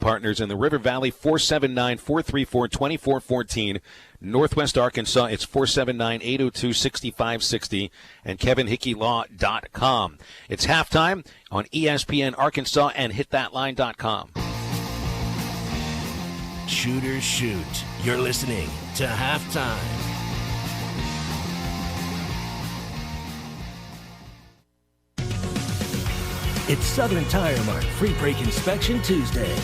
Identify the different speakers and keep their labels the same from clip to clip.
Speaker 1: partners in the River Valley, 479-434-2414. Northwest Arkansas, it's 479-802-6560, and KevinHickeyLaw.com. It's halftime on ESPN Arkansas and HitThatLine.com.
Speaker 2: Shooters shoot. You're listening to Halftime. It's Southern Tire Mart Free Break Inspection Tuesday.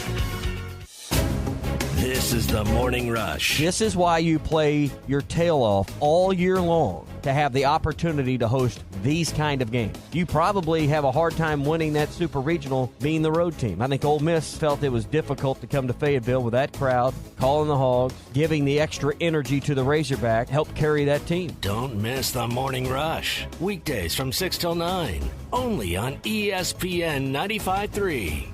Speaker 2: This is the Morning Rush.
Speaker 3: This is why you play your tail off all year long, to have the opportunity to host these kind of games. You probably have a hard time winning that Super Regional being the road team. I think Ole Miss felt it was difficult to come to Fayetteville with that crowd, calling the Hogs, giving the extra energy to the Razorback, helped carry that team.
Speaker 2: Don't miss the Morning Rush. Weekdays from 6 till 9, only on ESPN 95.3.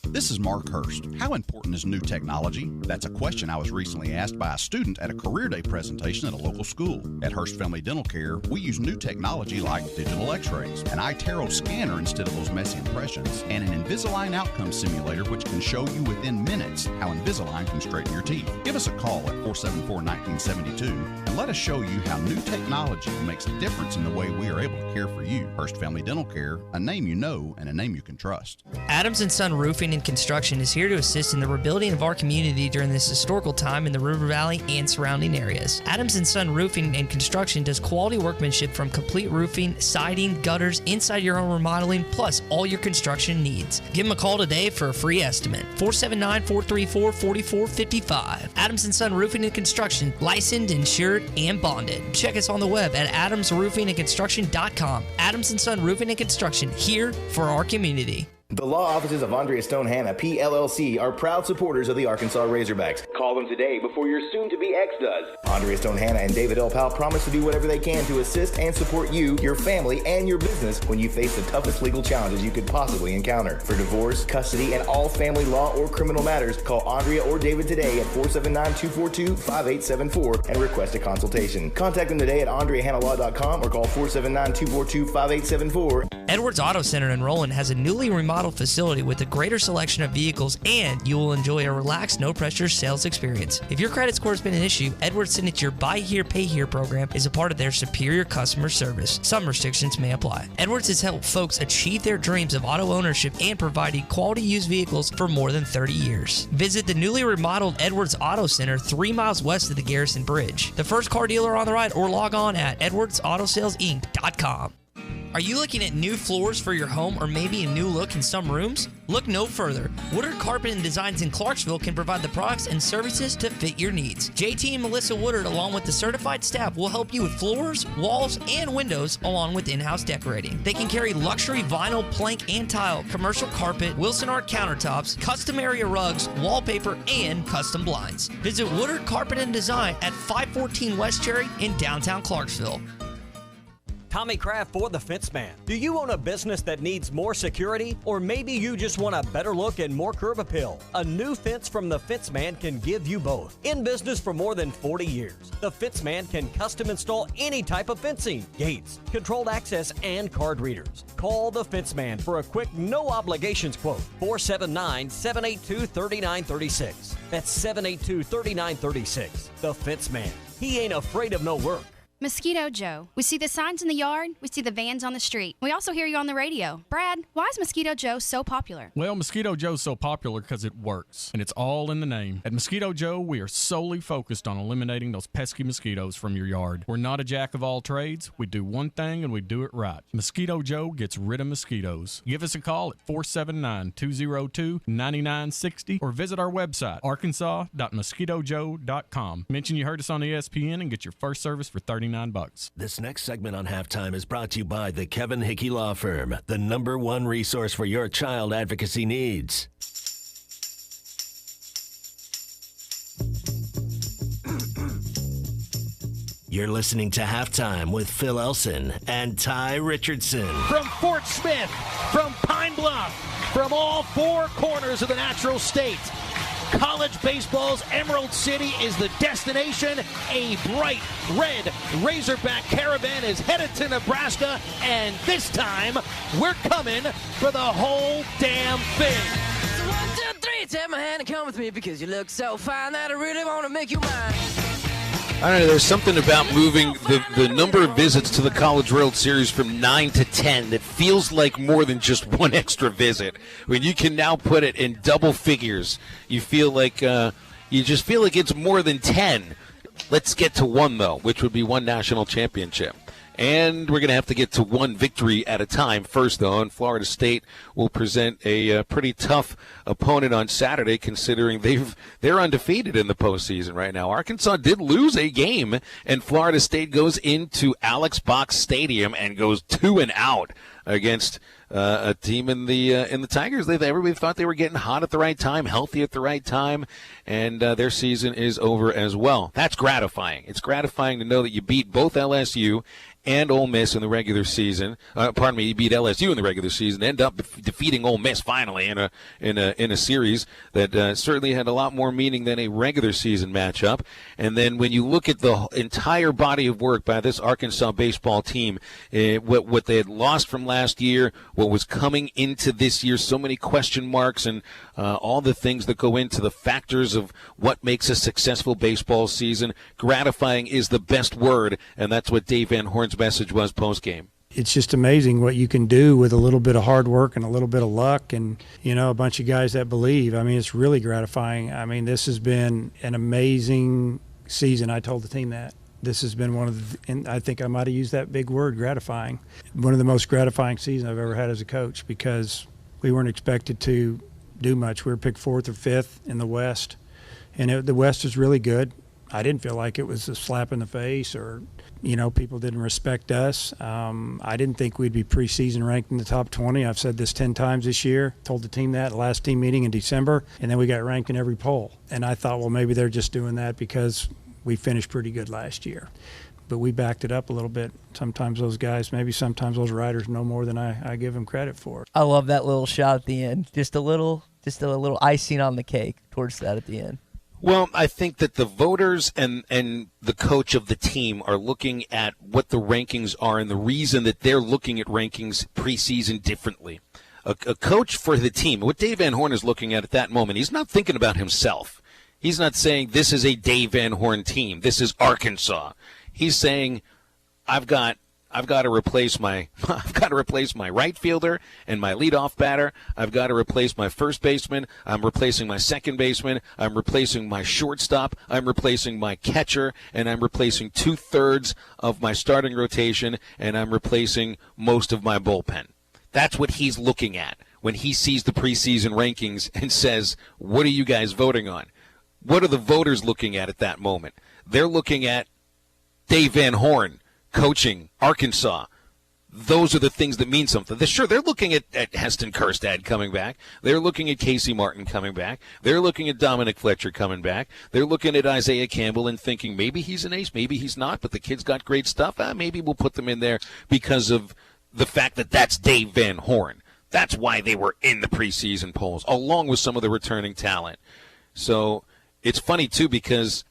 Speaker 4: This is Mark Hurst. How important is new technology? That's a question I was recently asked by a student at a career day presentation at a local school. At Hurst Family Dental Care, we use new technology like digital x-rays, an iTero scanner instead of those messy impressions, and an Invisalign outcome simulator which can show you within minutes how Invisalign can straighten your teeth. Give us a call at 474-1972 and let us show you how new technology makes a difference in the way we are able to care for you. Hurst Family Dental Care, a name you know and a name you can trust.
Speaker 5: Adams & Son Roofing and Construction is here to assist in the rebuilding of our community during this historical time in the River Valley and surrounding areas. Adams & Son Roofing and Construction does quality workmanship from complete roofing, siding, gutters, inside your home remodeling, plus all your construction needs. Give them a call today for a free estimate. 479-434-4455. Adams & Son Roofing and Construction, licensed, insured, and bonded. Check us on the web at adamsroofingandconstruction.com. Adams & Son Roofing and Construction, here for our community.
Speaker 6: The law offices of Andrea Stone Hanna, PLLC, are proud supporters of the Arkansas Razorbacks. Call them today before your soon-to-be ex does. Andrea Stone Hanna and David L. Powell promise to do whatever they can to assist and support you, your family, and your business when you face the toughest legal challenges you could possibly encounter. For divorce, custody, and all family law or criminal matters, call Andrea or David today at 479-242-5874 and request a consultation. Contact them today at AndreaHannahLaw.com or call 479-242-5874.
Speaker 5: Edwards Auto Center in Roland has a newly remodeled facility with a greater selection of vehicles, and you will enjoy a relaxed, no-pressure sales experience. If your credit score has been an issue, Edwards Signature Buy Here, Pay Here program is a part of their superior customer service. Some restrictions may apply. Edwards has helped folks achieve their dreams of auto ownership and providing quality used vehicles for more than 30 years. Visit the newly remodeled Edwards Auto Center 3 miles west of the Garrison Bridge. The first car dealer on the right, or log on at edwardsautosalesinc.com. Are you looking at new floors for your home or maybe a new look in some rooms? Look no further. Woodard Carpet and Designs in Clarksville can provide the products and services to fit your needs. JT and Melissa Woodard, along with the certified staff, will help you with floors, walls, and windows, along with in-house decorating. They can carry luxury vinyl, plank, and tile, commercial carpet, Wilson Art countertops, custom area rugs, wallpaper, and custom blinds. Visit Woodard Carpet and Design at 514 West Cherry in downtown Clarksville.
Speaker 3: Tommy Kraft for the Fence Man. Do you own a business that needs more security? Or maybe you just want a better look and more curb appeal? A new fence from the Fence Man can give you both. In business for more than 40 years, the Fence Man can custom install any type of fencing, gates, controlled access, and card readers. Call the Fence Man for a quick, no obligations quote. 479-782-3936. That's 782-3936. The Fence Man. He ain't afraid of no work.
Speaker 7: Mosquito Joe. We see the signs in the yard. We see the vans on the street. We also hear you on the radio. Brad, why is Mosquito Joe so popular?
Speaker 8: Well, Mosquito Joe's so popular because it works, and it's all in the name. At Mosquito Joe, we are solely focused on eliminating those pesky mosquitoes from your yard. We're not a jack of all trades. We do one thing, and we do it right. Mosquito Joe gets rid of mosquitoes. Give us a call at 479-202-9960 or visit our website, arkansas.mosquitojoe.com. Mention you heard us on ESPN and get your first service for $39.
Speaker 2: This next segment on Halftime is brought to you by the Kevin Hickey Law Firm, the #1 resource for your child advocacy needs. You're listening to Halftime with Phil Elson and Tye Richardson.
Speaker 9: From Fort Smith, from Pine Bluff, from all four corners of the natural state, college baseball's Emerald City is the destination. A bright red Razorback caravan is headed to Nebraska, and this time we're coming for the whole damn thing.
Speaker 10: 1, 2, 3, And come with me because you look so fine that I really want to make you mine.
Speaker 1: I don't know, there's something about moving the number of visits to the College World Series from 9 to 10 that feels like more than just one extra visit. When you can now put it in double figures, you feel like you just feel like it's more than 10. Let's get to one, though, which would be one national championship. And we're going to have to get to one victory at a time first, though, and Florida State will present a pretty tough opponent on Saturday, considering they're undefeated in the postseason right now. Arkansas did lose a game, and Florida State goes into Alex Box Stadium and goes 2-0 against a team in the Tigers. Everybody thought they were getting hot at the right time, healthy at the right time, and their season is over as well. That's gratifying. It's gratifying to know that you beat both LSU and Ole Miss in the regular season. You beat LSU in the regular season, end up defeating Ole Miss finally in a series that certainly had a lot more meaning than a regular season matchup. And then when you look at the entire body of work by this Arkansas baseball team, what they had lost from last year, what was coming into this year, so many question marks and all the things that go into the factors of what makes a successful baseball season. Gratifying is the best word, and that's what Dave Van Horn's message was post-game.
Speaker 11: It's just amazing what you can do with a little bit of hard work and a little bit of luck and, a bunch of guys that believe. I mean, it's really gratifying. I mean, this has been an amazing season. I told the team that. This has been and I think I might have used that big word, gratifying, one of the most gratifying seasons I've ever had as a coach, because we weren't expected to do much. We were picked 4th or 5th in the West, and the West is really good. I didn't feel like it was a slap in the face or, people didn't respect us. I didn't think we'd be preseason ranked in the top 20. I've said this 10 times this year, told the team that at the last team meeting in December, and then we got ranked in every poll. And I thought, well, maybe they're just doing that because we finished pretty good last year. But we backed it up a little bit. Sometimes those writers know more than I give them credit for.
Speaker 12: I love that little shot at the end. Just a little icing on the cake towards that at the end.
Speaker 1: Well, I think that the voters and the coach of the team are looking at what the rankings are, and the reason that they're looking at rankings preseason differently. A coach for the team, what Dave Van Horn is looking at that moment, he's not thinking about himself. He's not saying this is a Dave Van Horn team. This is Arkansas. He's saying I've got to replace my right fielder and my leadoff batter. I've got to replace my first baseman. I'm replacing my second baseman. I'm replacing my shortstop. I'm replacing my catcher, and I'm replacing 2/3 of my starting rotation, and I'm replacing most of my bullpen. That's what he's looking at when he sees the preseason rankings and says, "What are you guys voting on?" What are the voters looking at that moment? They're looking at Dave Van Horn coaching Arkansas. Those are the things that mean something. Sure, they're looking at Heston Kjerstad coming back. They're looking at Casey Martin coming back. They're looking at Dominic Fletcher coming back. They're looking at Isaiah Campbell and thinking maybe he's an ace, maybe he's not, but the kid's got great stuff. Maybe we'll put them in there because of the fact that that's Dave Van Horn. That's why they were in the preseason polls, along with some of the returning talent. So it's funny, too, because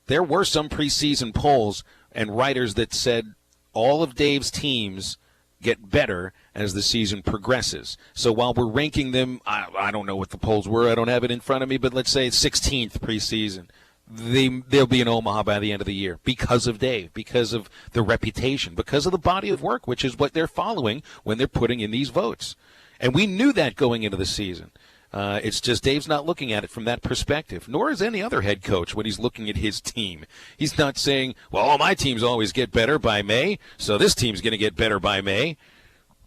Speaker 1: there were some preseason polls and writers that said all of Dave's teams get better as the season progresses. So while we're ranking them, I don't know what the polls were. I don't have it in front of me, but let's say 16th preseason. They'll be in Omaha by the end of the year because of Dave, because of the reputation, because of the body of work, which is what they're following when they're putting in these votes. And we knew that going into the season. It's just Dave's not looking at it from that perspective, nor is any other head coach when he's looking at his team. He's not saying, well, all my teams always get better by May, so this team's going to get better by May.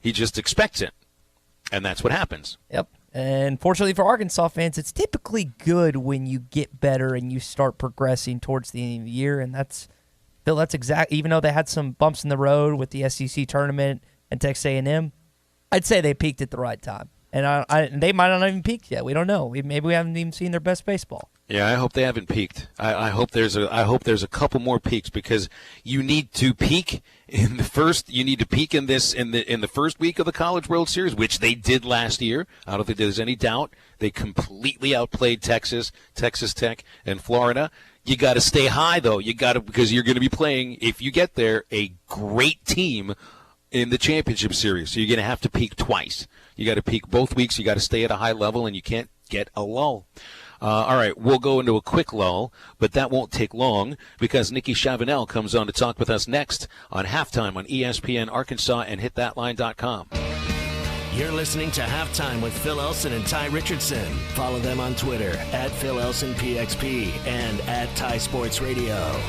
Speaker 1: He just expects it, and that's what happens.
Speaker 12: Yep. And fortunately for Arkansas fans, it's typically good when you get better and you start progressing towards the end of the year, and that's exact. Even though they had some bumps in the road with the SEC tournament and Texas A&M, I'd say they peaked at the right time. And they might not even peaked yet. We don't know. Maybe we haven't even seen their best baseball.
Speaker 1: Yeah, I hope they haven't peaked. I hope there's a couple more peaks, because you need to peak in the first. You need to peak in the first week of the College World Series, which they did last year. I don't think there's any doubt. They completely outplayed Texas Tech, and Florida. You got to stay high though. Because you're going to be playing, if you get there, a great team in the championship series. So you're going to have to peak twice. You got to peak both weeks. You got to stay at a high level, and you can't get a lull. All right, we'll go into a quick lull, but that won't take long because Nikki Chavanel comes on to talk with us next on Halftime on ESPN Arkansas and HitThatLine.com.
Speaker 2: You're listening to Halftime with Phil Elson and Tye Richardson. Follow them on Twitter at Phil Elson PXP and at Tye Sports Radio.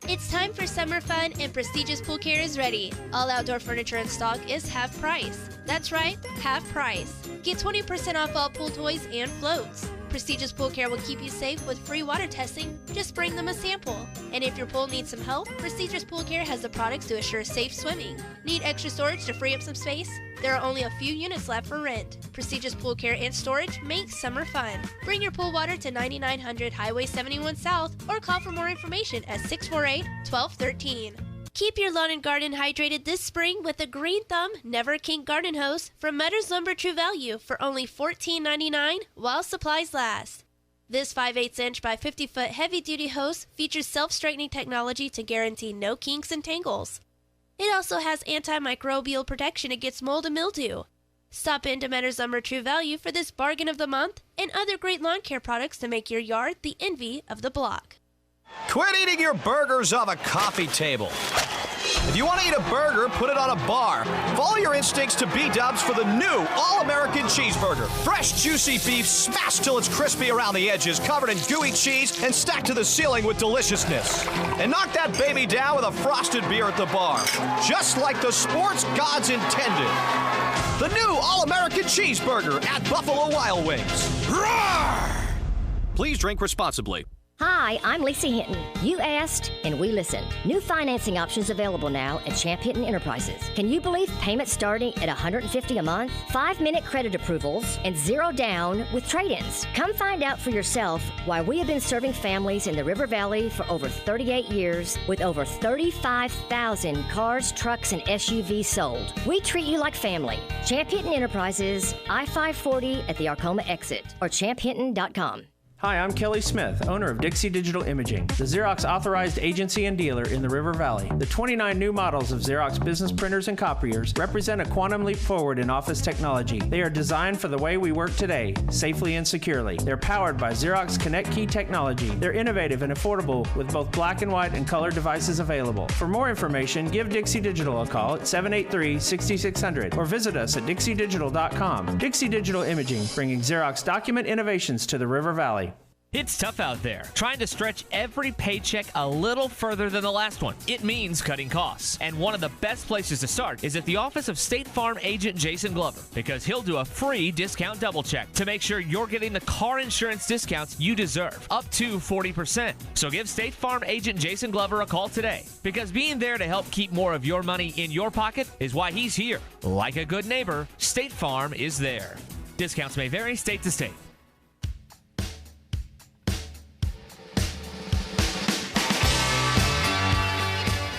Speaker 13: It's time for summer fun and Prestigious Pool Care is ready. All outdoor furniture in stock is half price. That's right, half price. Get 20% off all pool toys and floats. Prestigious Pool Care will keep you safe with free water testing. Just bring them a sample. And if your pool needs some help, Prestigious Pool Care has the products to assure safe swimming. Need extra storage to free up some space? There are only a few units left for rent. Prestigious Pool Care and Storage makes summer fun. Bring your pool water to 9900 Highway 71 South or call for more information at 648-1213. Keep your lawn and garden hydrated this spring with a Green Thumb Never Kink Garden Hose from Metters Lumber True Value for only $14.99 while supplies last. This 5/8 inch by 50-foot heavy-duty hose features self-straightening technology to guarantee no kinks and tangles. It also has antimicrobial protection against mold and mildew. Stop into Metters Lumber True Value for this bargain of the month and other great lawn care products to make your yard the envy of the block.
Speaker 14: Quit eating your burgers off a coffee table. If you want to eat a burger, put it on a bar. Follow your instincts to B-dubs for the new All-American Cheeseburger. Fresh, juicy beef smashed till it's crispy around the edges, covered in gooey cheese, and stacked to the ceiling with deliciousness. And knock that baby down with a frosted beer at the bar, just like the sports gods intended. The new All-American Cheeseburger at Buffalo Wild Wings. Roar! Please drink responsibly.
Speaker 15: Hi, I'm Lisa Hinton. You asked, and we listened. New financing options available now at Champ Hinton Enterprises. Can you believe payments starting at $150 a month? 5-minute credit approvals and 0 down with trade-ins. Come find out for yourself why we have been serving families in the River Valley for over 38 years with over 35,000 cars, trucks, and SUVs sold. We treat you like family. Champ Hinton Enterprises, I-540 at the Arcoma exit or champhinton.com.
Speaker 16: Hi, I'm Kelly Smith, owner of Dixie Digital Imaging, the Xerox authorized agency and dealer in the River Valley. The 29 new models of Xerox business printers and copiers represent a quantum leap forward in office technology. They are designed for the way we work today, safely and securely. They're powered by Xerox Connect Key technology. They're innovative and affordable with both black and white and color devices available. For more information, give Dixie Digital a call at 783-6600 or visit us at dixiedigital.com. Dixie Digital Imaging, bringing Xerox document innovations to the River Valley.
Speaker 17: It's tough out there, trying to stretch every paycheck a little further than the last one. It means cutting costs. And one of the best places to start is at the office of State Farm agent Jason Glover, because he'll do a free discount double check to make sure you're getting the car insurance discounts you deserve, up to 40%. So give State Farm agent Jason Glover a call today, because being there to help keep more of your money in your pocket is why he's here. Like a good neighbor, State Farm is there. Discounts may vary state to state.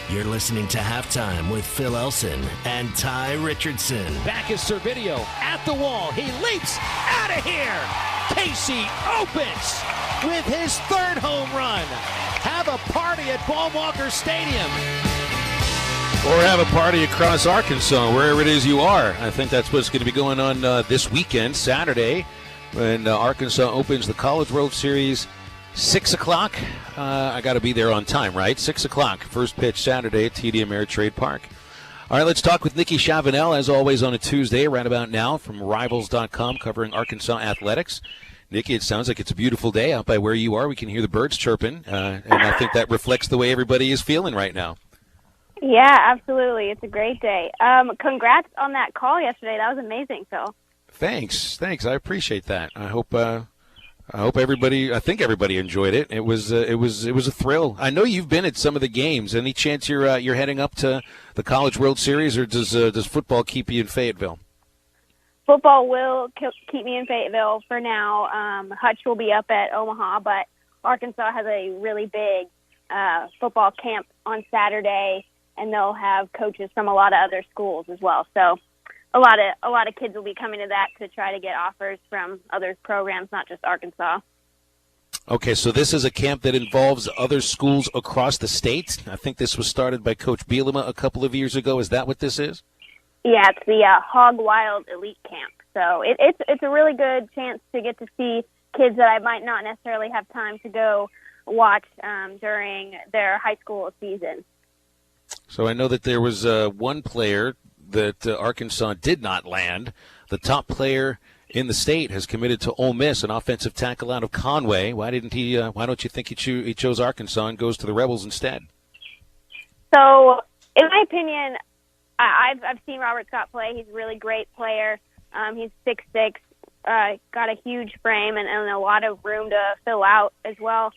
Speaker 2: You're listening to Halftime with Phil Elson and Tye Richardson.
Speaker 9: Back is Servideo at the wall. He leaps out of here. Casey opens with his third home run. Have a party at Paul Walker Stadium.
Speaker 1: Or have a party across Arkansas, wherever it is you are. I think that's what's going to be going on this weekend, Saturday, when Arkansas opens the College World Series. 6 o'clock. I got to be there on time, right? 6 o'clock. First pitch Saturday at TD Ameritrade Park. All right, let's talk with Nikki Chavanel, as always, on a Tuesday, right about now, from Rivals.com, covering Arkansas athletics. Nikki, it sounds like it's a beautiful day out by where you are. We can hear the birds chirping, and I think that reflects the way everybody is feeling right now.
Speaker 18: Yeah, absolutely. It's a great day. Congrats on that call yesterday. That was amazing, Phil.
Speaker 1: Thanks. I appreciate that. I hope everybody. I think everybody enjoyed it. It was a thrill. I know you've been at some of the games. Any chance you're heading up to the College World Series, or does football keep you in Fayetteville?
Speaker 18: Football will keep me in Fayetteville for now. Hutch will be up at Omaha, but Arkansas has a really big football camp on Saturday, and they'll have coaches from a lot of other schools as well. So a lot of kids will be coming to that to try to get offers from other programs, not just Arkansas.
Speaker 1: Okay, so this is a camp that involves other schools across the state. I think this was started by Coach Bielema a couple of years ago. Is that what this is?
Speaker 18: Yeah, it's the Hog Wild Elite Camp. So it's a really good chance to get to see kids that I might not necessarily have time to go watch during their high school season.
Speaker 1: So I know that there was one player that Arkansas did not land. The top player in the state has committed to Ole Miss, an offensive tackle out of Conway. Why didn't he? Why don't you think he chose Arkansas and goes to the Rebels instead?
Speaker 18: So, in my opinion, I've seen Robert Scott play. He's a really great player. He's 6'6", got a huge frame and a lot of room to fill out as well.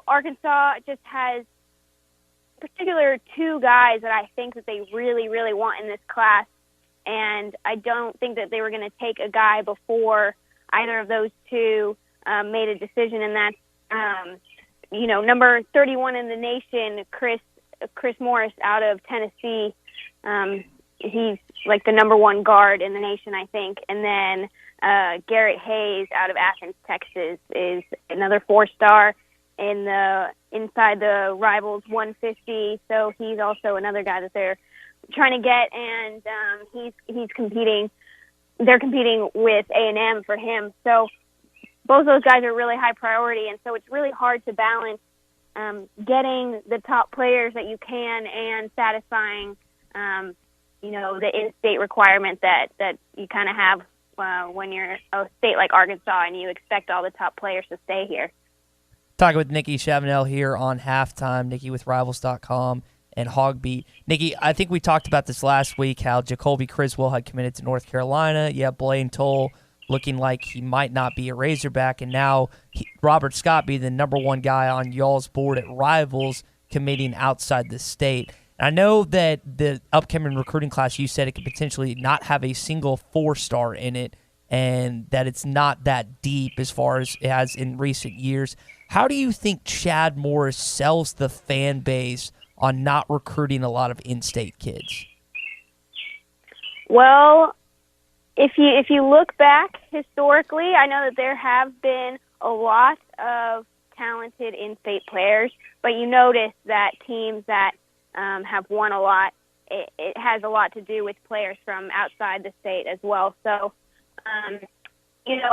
Speaker 18: Arkansas just has particular two guys that I think that they really, really want in this class, and I don't think that they were going to take a guy before either of those two made a decision, and that's, number 31 in the nation, Chris Morris out of Tennessee. He's like the number one guard in the nation, I think, and then Garrett Hayes out of Athens, Texas, is another 4-star inside the Rivals 150. So he's also another guy that they're trying to get, and he's competing. They're competing with A&M for him. So both those guys are really high priority, and so it's really hard to balance getting the top players that you can and satisfying, the in-state requirement that you kind of have when you're a state like Arkansas and you expect all the top players to stay here.
Speaker 12: Talking with Nikki Chavanel here on Halftime. Nikki with Rivals.com and Hogbeat. Nikki, I think we talked about this last week, how Jacoby Criswell had committed to North Carolina. Yeah, Blaine Toll looking like he might not be a Razorback, and now Robert Scott being the number one guy on y'all's board at Rivals, committing outside the state. And I know that the upcoming recruiting class, you said it could potentially not have a single 4-star in it, and that it's not that deep as far as it has in recent years. How do you think Chad Morris sells the fan base on not recruiting a lot of in-state kids?
Speaker 18: Well, if you look back historically, I know that there have been a lot of talented in-state players, but you notice that teams that have won a lot, it has a lot to do with players from outside the state as well. So,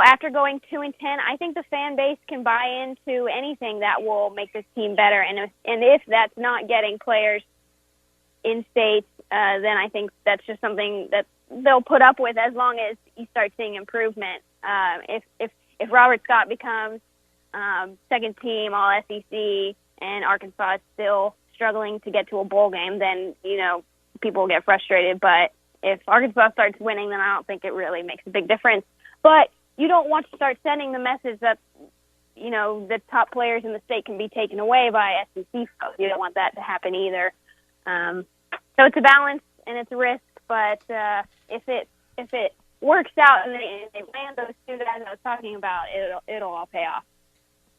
Speaker 18: after going 2-10, I think the fan base can buy into anything that will make this team better. And if that's not getting players in state, then I think that's just something that they'll put up with as long as you start seeing improvement. If Robert Scott becomes second team All SEC and Arkansas is still struggling to get to a bowl game, then people will get frustrated. But if Arkansas starts winning, then I don't think it really makes a big difference. But you don't want to start sending the message that, the top players in the state can be taken away by SEC folks. You don't want that to happen either. So it's a balance and it's a risk, but if it works out and they land those two guys I was talking about, it'll all pay off.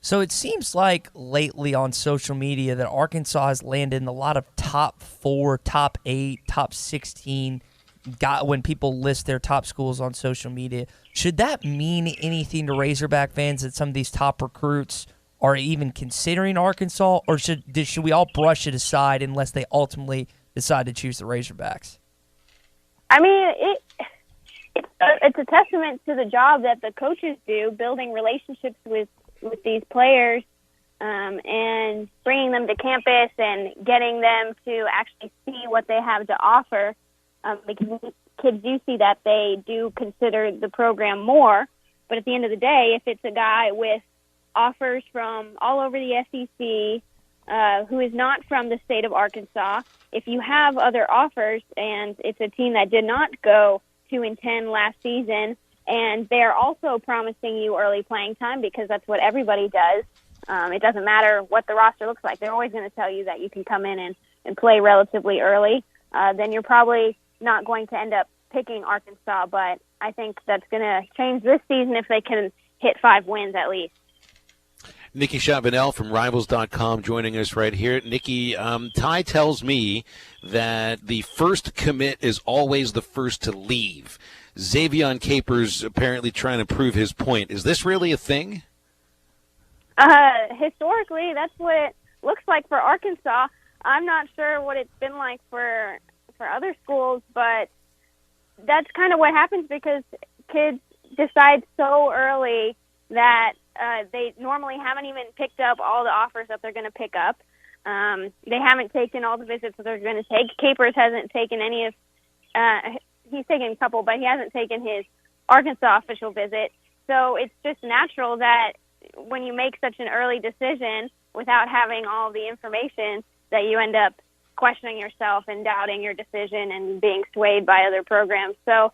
Speaker 12: So it seems like lately on social media that Arkansas has landed in a lot of top 4, top 8, top 16 when people list their top schools on social media. Should that mean anything to Razorback fans that some of these top recruits are even considering Arkansas, or should we all brush it aside unless they ultimately decide to choose the Razorbacks?
Speaker 18: I mean, it's a testament to the job that the coaches do, building relationships with these players and bringing them to campus and getting them to actually see what they have to offer. Because kids do see that, they do consider the program more. But at the end of the day, if it's a guy with offers from all over the SEC who is not from the state of Arkansas, if you have other offers and it's a team that did not go 2-10 last season, and they're also promising you early playing time because that's what everybody does. It doesn't matter what the roster looks like. They're always going to tell you that you can come in and play relatively early. Then you're probably not going to end up picking Arkansas, but I think that's going to change this season if they can hit 5 wins at least.
Speaker 1: Nikki Chavanel from Rivals.com joining us right here. Nikki, Tye tells me that the first commit is always the first to leave. Xavion Capers apparently trying to prove his point. Is this really a thing?
Speaker 18: Historically, that's what it looks like for Arkansas. I'm not sure what it's been like for other schools, but that's kind of what happens because kids decide so early that they normally haven't even picked up all the offers that they're going to pick up. They haven't taken all the visits that they're going to take. Capers hasn't taken any of he's taken a couple, but he hasn't taken his Arkansas official visit. So it's just natural that when you make such an early decision without having all the information that you end up questioning yourself and doubting your decision and being swayed by other programs. So,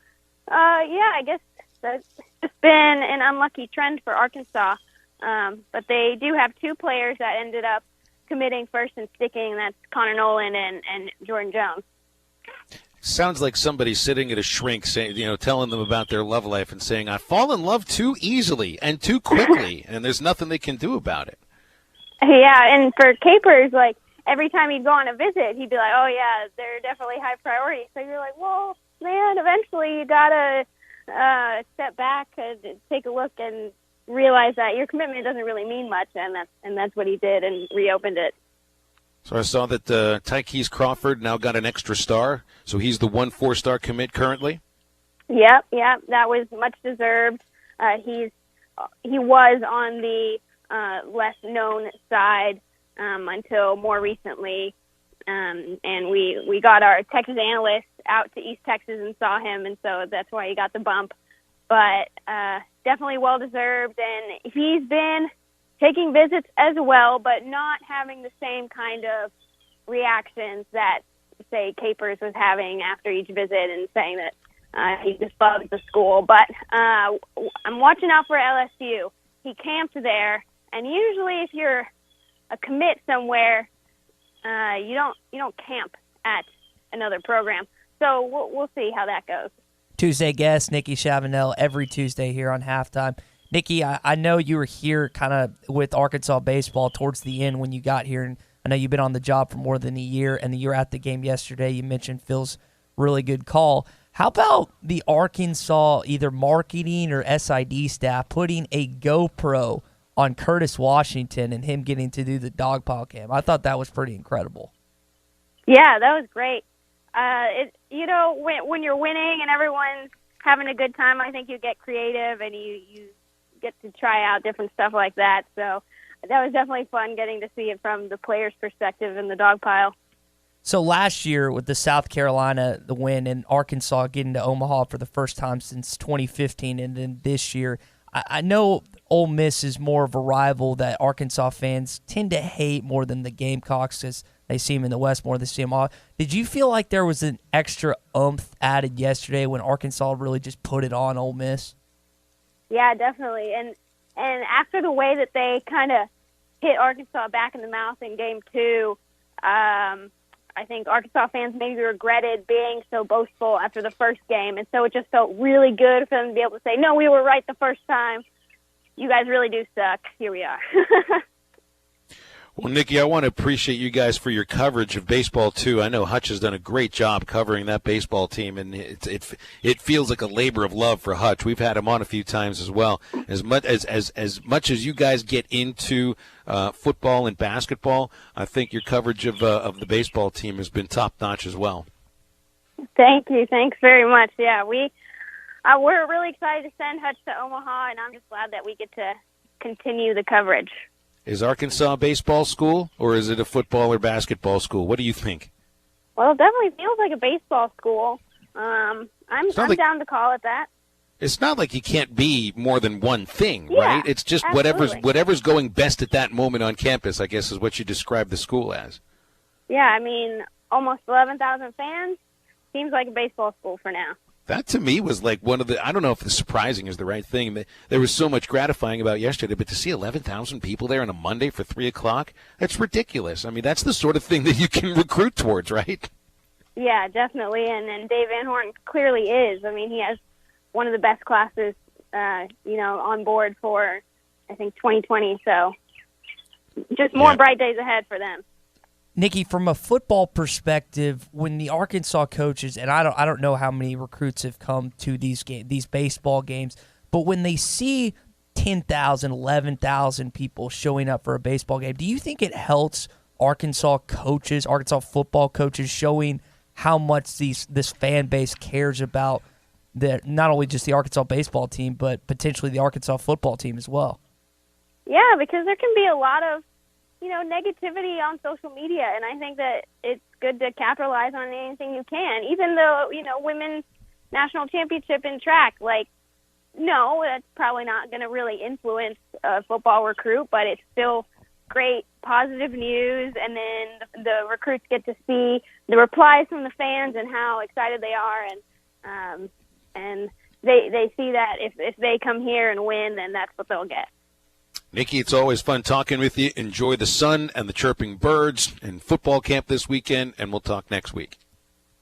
Speaker 18: I guess that's just been an unlucky trend for Arkansas. But they do have two players that ended up committing first and sticking, and that's Connor Nolan and Jordan Jones.
Speaker 1: Sounds like somebody sitting at a shrink, saying, telling them about their love life and saying, "I fall in love too easily and too quickly," and there's nothing they can do about it.
Speaker 18: Yeah, and for Capers, like every time he'd go on a visit, he'd be like, "Oh yeah, they're definitely high priority." So you're like, "Well, man, eventually you gotta step back and take a look and realize that your commitment doesn't really mean much," and that's what he did and reopened it.
Speaker 1: So I saw that Tykees Crawford now got an extra star, so he's the 1 4-star commit currently.
Speaker 18: Yep, that was much deserved. He was on the less known side until more recently, and we got our Texas analyst out to East Texas and saw him, and so that's why he got the bump. But definitely well deserved, and he's been taking visits as well, but not having the same kind of reactions that, say, Capers was having after each visit and saying that he just loves the school. But I'm watching out for LSU. He camped there, and usually if you're a commit somewhere, you don't camp at another program. So we'll see how that goes.
Speaker 12: Tuesday guest, Nikki Chavanel, every Tuesday here on Halftime. Nikki, I know you were here kind of with Arkansas baseball towards the end when you got here, and I know you've been on the job for more than a year, and you were at the game yesterday. You mentioned Phil's really good call. How about the Arkansas either marketing or SID staff putting a GoPro on Curtis Washington and him getting to do the dog pile cam? I thought that was pretty incredible.
Speaker 18: Yeah, that was great. When you're winning and everyone's having a good time, I think you get creative and you get to try out different stuff like that. So that was definitely fun getting to see it from the player's perspective in the dog pile.
Speaker 12: So last year with the South Carolina, the win, and Arkansas getting to Omaha for the first time since 2015, and then this year, I know Ole Miss is more of a rival that Arkansas fans tend to hate more than the Gamecocks because they see them in the West more than they see them all. Did you feel like there was an extra oomph added yesterday when Arkansas really just put it on Ole Miss?
Speaker 18: Yeah, definitely. And after the way that they kind of hit Arkansas back in the mouth in Game 2, I think Arkansas fans maybe regretted being so boastful after the first game. And so it just felt really good for them to be able to say, "No, we were right the first time. You guys really do suck. Here we are."
Speaker 1: Well, Nikki, I want to appreciate you guys for your coverage of baseball, too. I know Hutch has done a great job covering that baseball team, and it feels like a labor of love for Hutch. We've had him on a few times as well. As much as you guys get into football and basketball, I think your coverage of the baseball team has been top-notch as well.
Speaker 18: Thank you. Thanks very much. Yeah, we're really excited to send Hutch to Omaha, and I'm just glad that we get to continue the coverage.
Speaker 1: Is Arkansas a baseball school, or is it a football or basketball school? What do you think?
Speaker 18: Well, it definitely feels like a baseball school. I'm down to call it that.
Speaker 1: It's not like you can't be more than one thing,
Speaker 18: Yeah,
Speaker 1: right? It's just
Speaker 18: absolutely.
Speaker 1: whatever's going best at that moment on campus, I guess, is what you describe the school as.
Speaker 18: Yeah, I mean, almost 11,000 fans. Seems like a baseball school for now.
Speaker 1: That, to me, was like one of the – I don't know if the surprising is the right thing. There was so much gratifying about yesterday, but to see 11,000 people there on a Monday for 3 o'clock, that's ridiculous. I mean, that's the sort of thing that you can recruit towards, right?
Speaker 18: Yeah, definitely, and Dave Van Horn clearly is. I mean, he has one of the best classes, on board for, I think, 2020. So just more bright days ahead for them.
Speaker 12: Nikki, from a football perspective, when the Arkansas coaches, and I don't know how many recruits have come to these baseball games, but when they see 10,000, 11,000 people showing up for a baseball game, do you think it helps Arkansas football coaches, showing how much this fan base cares about not only just the Arkansas baseball team, but potentially the Arkansas football team as well.
Speaker 18: Yeah, because there can be a lot of, negativity on social media, and I think that it's good to capitalize on anything you can. Even though, women's national championship in track, no, that's probably not going to really influence a football recruit, but it's still great positive news, and then the recruits get to see the replies from the fans and how excited they are, and they see that if they come here and win, then that's what they'll get.
Speaker 1: Nikki, it's always fun talking with you. Enjoy the sun and the chirping birds and football camp this weekend, and we'll talk next week.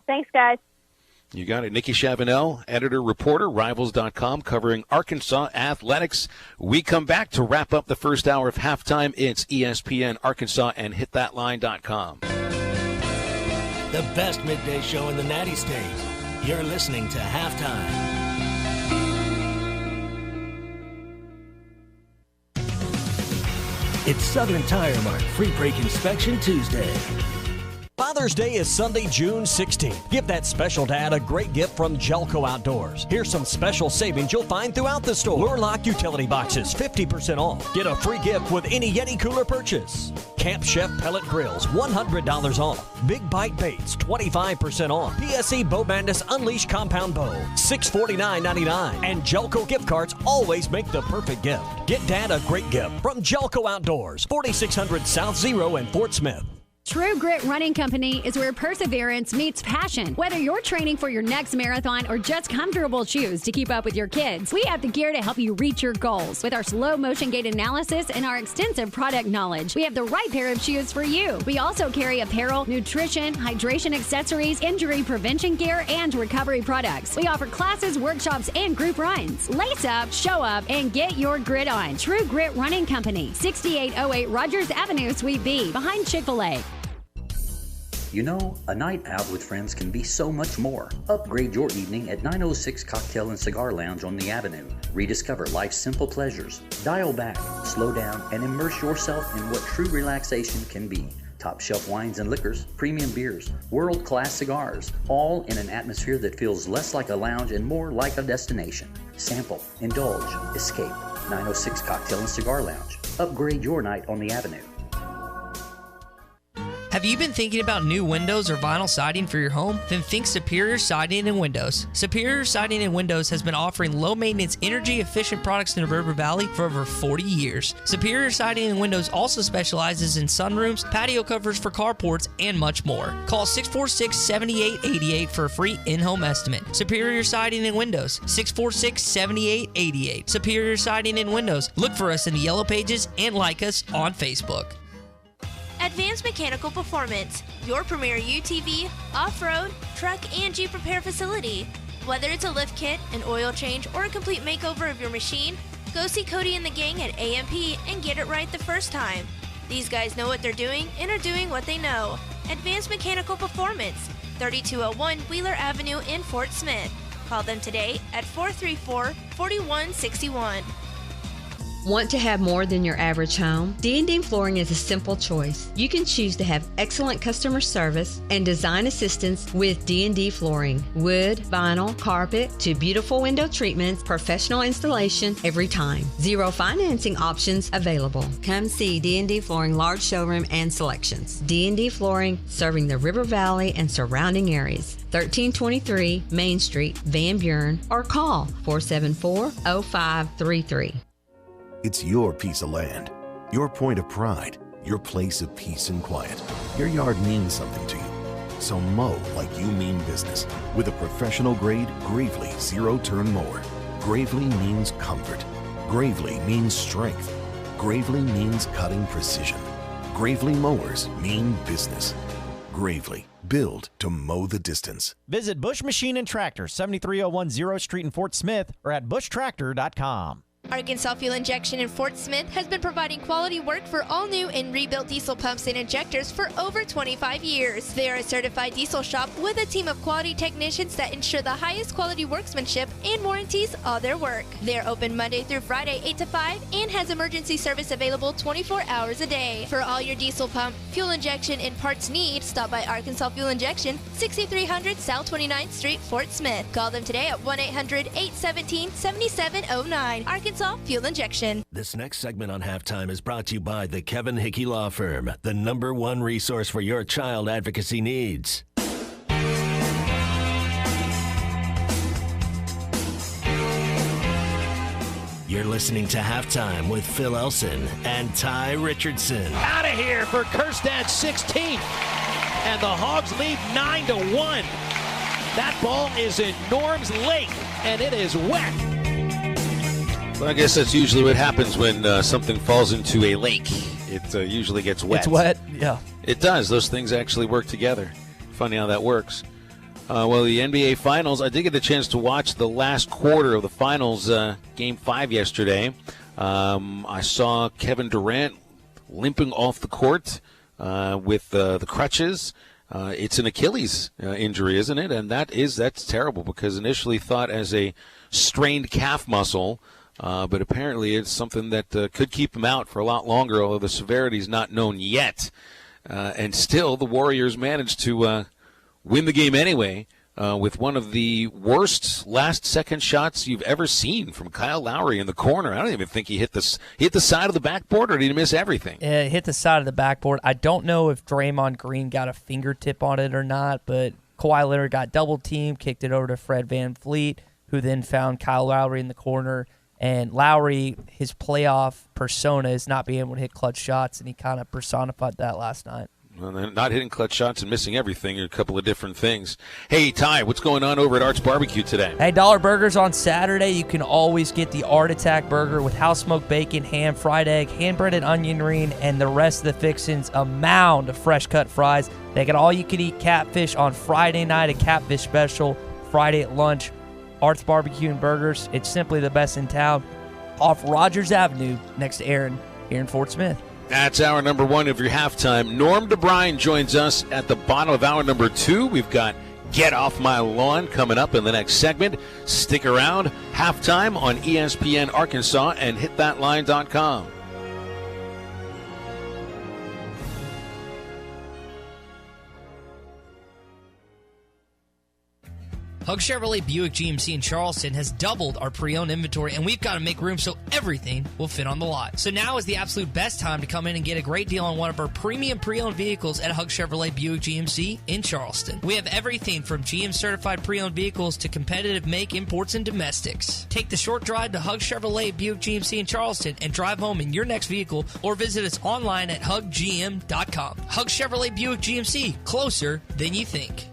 Speaker 18: Thanks, guys.
Speaker 1: You got it. Nikki Chavanel, editor-reporter, Rivals.com, covering Arkansas athletics. We come back to wrap up the first hour of halftime. It's ESPN Arkansas and HitThatLine.com.
Speaker 2: The best midday show in the Natty State. You're listening to Halftime. It's Southern Tire Mart Free Break Inspection Tuesday.
Speaker 3: Father's Day is Sunday, June 16th. Give that special dad a great gift from Jelco Outdoors. Here's some special savings you'll find throughout the store. Lure Lock utility boxes, 50% off. Get a free gift with any Yeti cooler purchase. Camp Chef pellet grills, $100 off. Big Bite baits, 25% off. PSE Bow Bandits Unleashed compound bow, $649.99. And Jelco gift cards always make the perfect gift. Get dad a great gift from Jelco Outdoors, 4600 South Zero in Fort Smith.
Speaker 19: True Grit Running Company is where perseverance meets passion. Whether you're training for your next marathon or just comfortable shoes to keep up with your kids, we have the gear to help you reach your goals. With our slow motion gait analysis and our extensive product knowledge, we have the right pair of shoes for you. We also carry apparel, nutrition, hydration accessories, injury prevention gear, and recovery products. We offer classes, workshops, and group runs. Lace up, show up, and get your grit on. True Grit Running Company, 6808 Rogers Avenue, Suite B, behind Chick-fil-A.
Speaker 20: You know, a night out with friends can be so much more. Upgrade your evening at 906 Cocktail and Cigar Lounge on the Avenue. Rediscover life's simple pleasures. Dial back, slow down, and immerse yourself in what true relaxation can be. Top shelf wines and liquors, premium beers, world-class cigars, all in an atmosphere that feels less like a lounge and more like a destination. Sample, indulge, escape. 906 Cocktail and Cigar Lounge. Upgrade your night on the Avenue.
Speaker 5: Have you been thinking about new windows or vinyl siding for your home? Then think Superior Siding and Windows. Superior Siding and Windows has been offering low-maintenance, energy-efficient products in the River Valley for over 40 years. Superior Siding and Windows also specializes in sunrooms, patio covers for carports, and much more. Call 646-7888 for a free in-home estimate. Superior Siding and Windows, 646-7888. Superior Siding and Windows. Look for us in the Yellow Pages and like us on Facebook.
Speaker 13: Advanced Mechanical Performance, your premier UTV, off-road, truck, and Jeep repair facility. Whether it's a lift kit, an oil change, or a complete makeover of your machine, go see Cody and the gang at AMP and get it right the first time. These guys know what they're doing and are doing what they know. Advanced Mechanical Performance, 3201 Wheeler Avenue in Fort Smith. Call them today at 434-4161.
Speaker 21: Want to have more than your average home? D&D Flooring is a simple choice. You can choose to have excellent customer service and design assistance with D&D Flooring. Wood, vinyl, carpet, to beautiful window treatments, professional installation every time. 0 financing options available. Come see D&D Flooring large showroom and selections. D&D Flooring, serving the River Valley and surrounding areas. 1323 Main Street, Van Buren, or call 474-0533.
Speaker 22: It's your piece of land, your point of pride, your place of peace and quiet. Your yard means something to you. So mow like you mean business with a professional-grade Gravely zero-turn mower. Gravely means comfort. Gravely means strength. Gravely means cutting precision. Gravely mowers mean business. Gravely, build to mow the distance.
Speaker 23: Visit Bush Machine and Tractor, 73010 Street in Fort Smith, or at bushtractor.com.
Speaker 13: Arkansas Fuel Injection in Fort Smith has been providing quality work for all new and rebuilt diesel pumps and injectors for over 25 years. They are a certified diesel shop with a team of quality technicians that ensure the highest quality workmanship and warranties all their work. They're open Monday through Friday 8 to 5 and has emergency service available 24 hours a day. For all your diesel pump, fuel injection, and parts needs, stop by Arkansas Fuel Injection, 6300 South 29th Street, Fort Smith. Call them today at 1-800-817-7709. Arkansas Fuel Injection.
Speaker 2: This next segment on Halftime is brought to you by the Kevin Hickey Law Firm, the #1 resource for your child advocacy needs. You're listening to Halftime with Phil Elson and Tye Richardson.
Speaker 9: Out of here for Kerstad's 16th. And the Hogs lead 9-1. That ball is in Norm's Lake, and it is wet.
Speaker 1: Well, I guess that's usually what happens when something falls into a lake. It usually gets wet.
Speaker 12: It's wet, yeah.
Speaker 1: It does. Those things actually work together. Funny how that works. Well, the NBA Finals, I did get the chance to watch the last quarter of the Finals, Game 5 yesterday. I saw Kevin Durant limping off the court with the crutches. It's an Achilles injury, isn't it? And that's terrible because initially thought as a strained calf muscle, but apparently it's something that could keep him out for a lot longer, although the severity is not known yet. And still, the Warriors managed to win the game anyway with one of the worst last-second shots you've ever seen from Kyle Lowry in the corner. I don't even think he hit the side of the backboard, or did he miss everything?
Speaker 12: It hit the side of the backboard. I don't know if Draymond Green got a fingertip on it or not, but Kawhi Leonard got double-teamed, kicked it over to Fred VanVleet, who then found Kyle Lowry in the corner. And Lowry, his playoff persona is not being able to hit clutch shots, and he kind of personified that last night.
Speaker 1: Well, not hitting clutch shots and missing everything are a couple of different things. Hey, Ty, what's going on over at Art's Barbecue today?
Speaker 12: Hey, Dollar Burgers on Saturday. You can always get the Art Attack Burger with house-smoked bacon, ham, fried egg, hand-breaded onion ring, and the rest of the fixings, a mound of fresh-cut fries. They got all-you-can-eat catfish on Friday night, a catfish special, Friday at lunch. Art's Barbecue and Burgers. It's simply the best in town. Off Rogers Avenue next to Aaron here in Fort Smith.
Speaker 1: That's hour number 1 of your halftime. Norm DeBryan joins us at the bottom of hour number 2. We've got Get Off My Lawn coming up in the next segment. Stick around. Halftime on ESPN Arkansas and hitthatline.com.
Speaker 5: Hug Chevrolet Buick GMC in Charleston has doubled our pre-owned inventory, and we've got to make room so everything will fit on the lot. So now is the absolute best time to come in and get a great deal on one of our premium pre-owned vehicles at Hug Chevrolet Buick GMC in Charleston. We have everything from GM-certified pre-owned vehicles to competitive make imports and domestics. Take the short drive to Hug Chevrolet Buick GMC in Charleston and drive home in your next vehicle, or visit us online at huggm.com. Hug Chevrolet Buick GMC, closer than you think.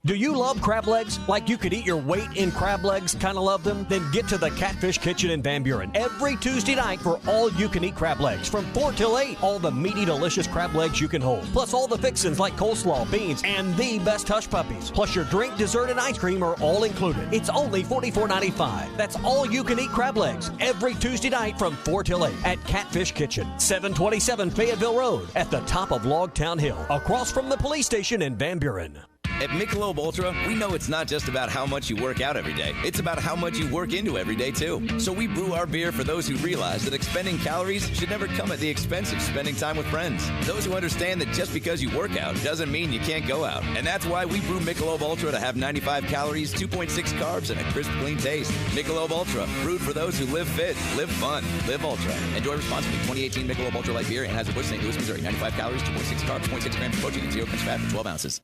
Speaker 3: Do you love crab legs? Like you could eat your weight in crab legs? Kind of love them? Then get to the Catfish Kitchen in Van Buren every Tuesday night for all you can eat crab legs. From 4 till 8, all the meaty, delicious crab legs you can hold. Plus all the fixins like coleslaw, beans, and the best hush puppies. Plus your drink, dessert, and ice cream are all included. It's only $44.95. That's all you can eat crab legs every Tuesday night from 4 till 8 at Catfish Kitchen, 727 Fayetteville Road at the top of Logtown Hill, across from the police station in Van Buren.
Speaker 4: At Michelob Ultra, we know it's not just about how much you work out every day. It's about how much you work into every day, too. So we brew our beer for those who realize that expending calories should never come at the expense of spending time with friends. Those who understand that just because you work out doesn't mean you can't go out. And that's why we brew Michelob Ultra to have 95 calories, 2.6 carbs, and a crisp, clean taste. Michelob Ultra, brewed for those who live fit, live fun, live Ultra. Enjoy responsibly. 2018 Michelob Ultra Light Beer, Anheuser-Busch, St. Louis, Missouri. 95 calories, 2.6 carbs, 0.6 grams of protein, and 0 grams fat for 12 ounces.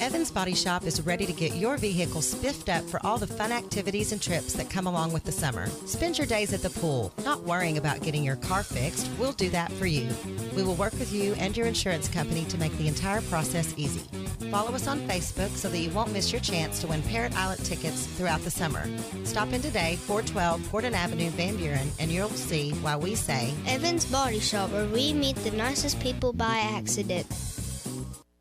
Speaker 6: Evans Body Shop is ready to get your vehicle spiffed up for all the fun activities and trips that come along with the summer. Spend your days at the pool, not worrying about getting your car fixed. We'll do that for you. We will work with you and your insurance company to make the entire process easy. Follow us on Facebook so that you won't miss your chance to win Parrot Island tickets throughout the summer. Stop in today, 412 Portland Avenue, Van Buren, and you'll see why we say
Speaker 23: Evans Body Shop, where we meet the nicest people by accident.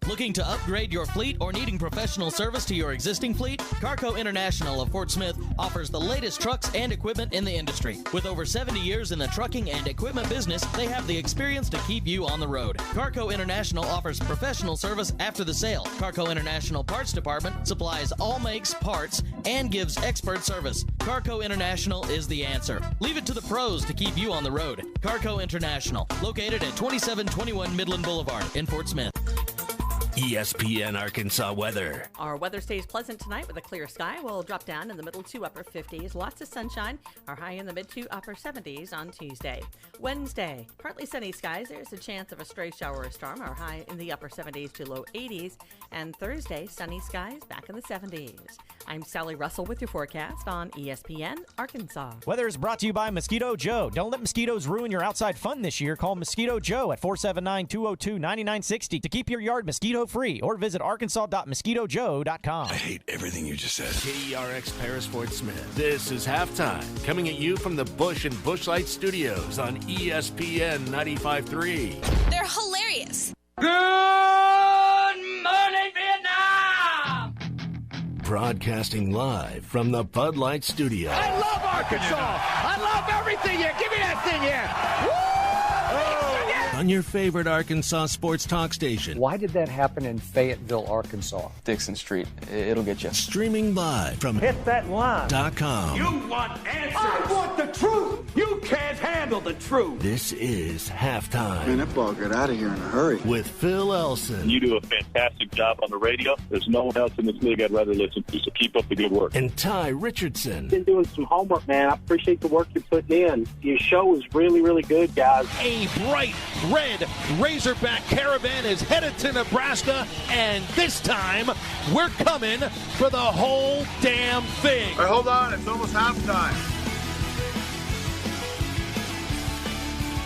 Speaker 7: Looking to upgrade your fleet or needing professional service to your existing fleet? Carco International of Fort Smith offers the latest trucks and equipment in the industry. With over 70 years in the trucking and equipment business, they have the experience to keep you on the road. Carco International offers professional service after the sale. Carco International Parts Department supplies all makes, parts, and gives expert service. Carco International is the answer. Leave it to the pros to keep you on the road. Carco International, located at 2721 Midland Boulevard in Fort Smith.
Speaker 2: ESPN Arkansas weather.
Speaker 8: Our weather stays pleasant tonight with a clear sky. We'll drop down in the middle to upper 50s. Lots of sunshine. Our high in the mid to upper 70s on Tuesday. Wednesday, partly sunny skies. There's a chance of a stray shower or storm. Our high in the upper 70s to low 80s. And Thursday, sunny skies back in the 70s. I'm Sally Russell with your forecast on ESPN Arkansas.
Speaker 3: Weather is brought to you by Mosquito Joe. Don't let mosquitoes ruin your outside fun this year. Call Mosquito Joe at 479-202-9960 to keep your yard mosquito-free, or visit arkansas.mosquitojoe.com.
Speaker 2: I hate everything you just said. KERX Paris Fort Smith. This is Halftime, coming at you from the Bush and Bushlight Studios on ESPN 95.3.
Speaker 23: They're hilarious.
Speaker 2: Good morning, Vietnam! Broadcasting live from the Bud Light Studio.
Speaker 9: I love Arkansas. I love everything here. Give me that thing here. Woo!
Speaker 2: On your favorite Arkansas sports talk station.
Speaker 24: Why did that happen in Fayetteville, Arkansas?
Speaker 25: Dixon Street. It'll get you.
Speaker 2: Streaming live from
Speaker 9: HitThatLine.com.
Speaker 2: .com.
Speaker 9: Want answers. I want the truth. You can't handle the truth.
Speaker 2: This is Halftime.
Speaker 26: Man, that ball got out of here in a hurry.
Speaker 2: With Phil Elson.
Speaker 27: You do a fantastic job on the radio. There's no one else in this league I'd rather listen to, so keep up the good work.
Speaker 2: And Tye Richardson.
Speaker 28: Been doing some homework, man. I appreciate the work you're putting in. Your show is really, really good, guys.
Speaker 9: A bright red Razorback caravan is headed to Nebraska, and this time we're coming for the whole damn thing.
Speaker 26: Hey, hold on, it's almost halftime.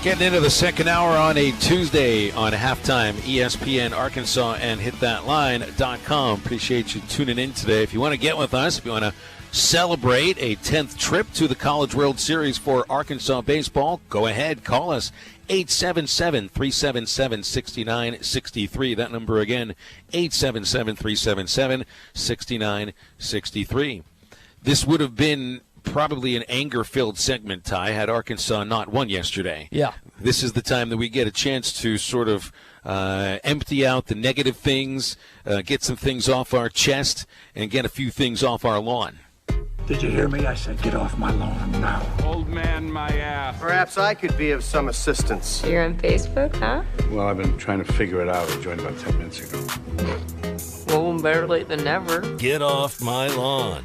Speaker 1: Getting into the second hour on a Tuesday on Halftime, ESPN Arkansas and HitThatLine.com. Appreciate you tuning in today. If you want to get with us, if you want to celebrate a 10th trip to the College World Series for Arkansas baseball, go ahead, call us. 877-377-6963. That number again, 877-377-6963. This would have been probably an anger-filled segment, Ty, had Arkansas not won yesterday.
Speaker 12: Yeah.
Speaker 1: This is the time that we get a chance to sort of empty out the negative things, get some things off our chest, and get a few things off our lawn.
Speaker 26: Did you hear me? I said get off my lawn now.
Speaker 27: Old man, my ass.
Speaker 26: Perhaps I could be of some assistance.
Speaker 23: You're on Facebook, huh?
Speaker 26: Well, I've been trying to figure it out. I joined about 10 minutes ago.
Speaker 23: Well, better late than never.
Speaker 2: Get off my lawn.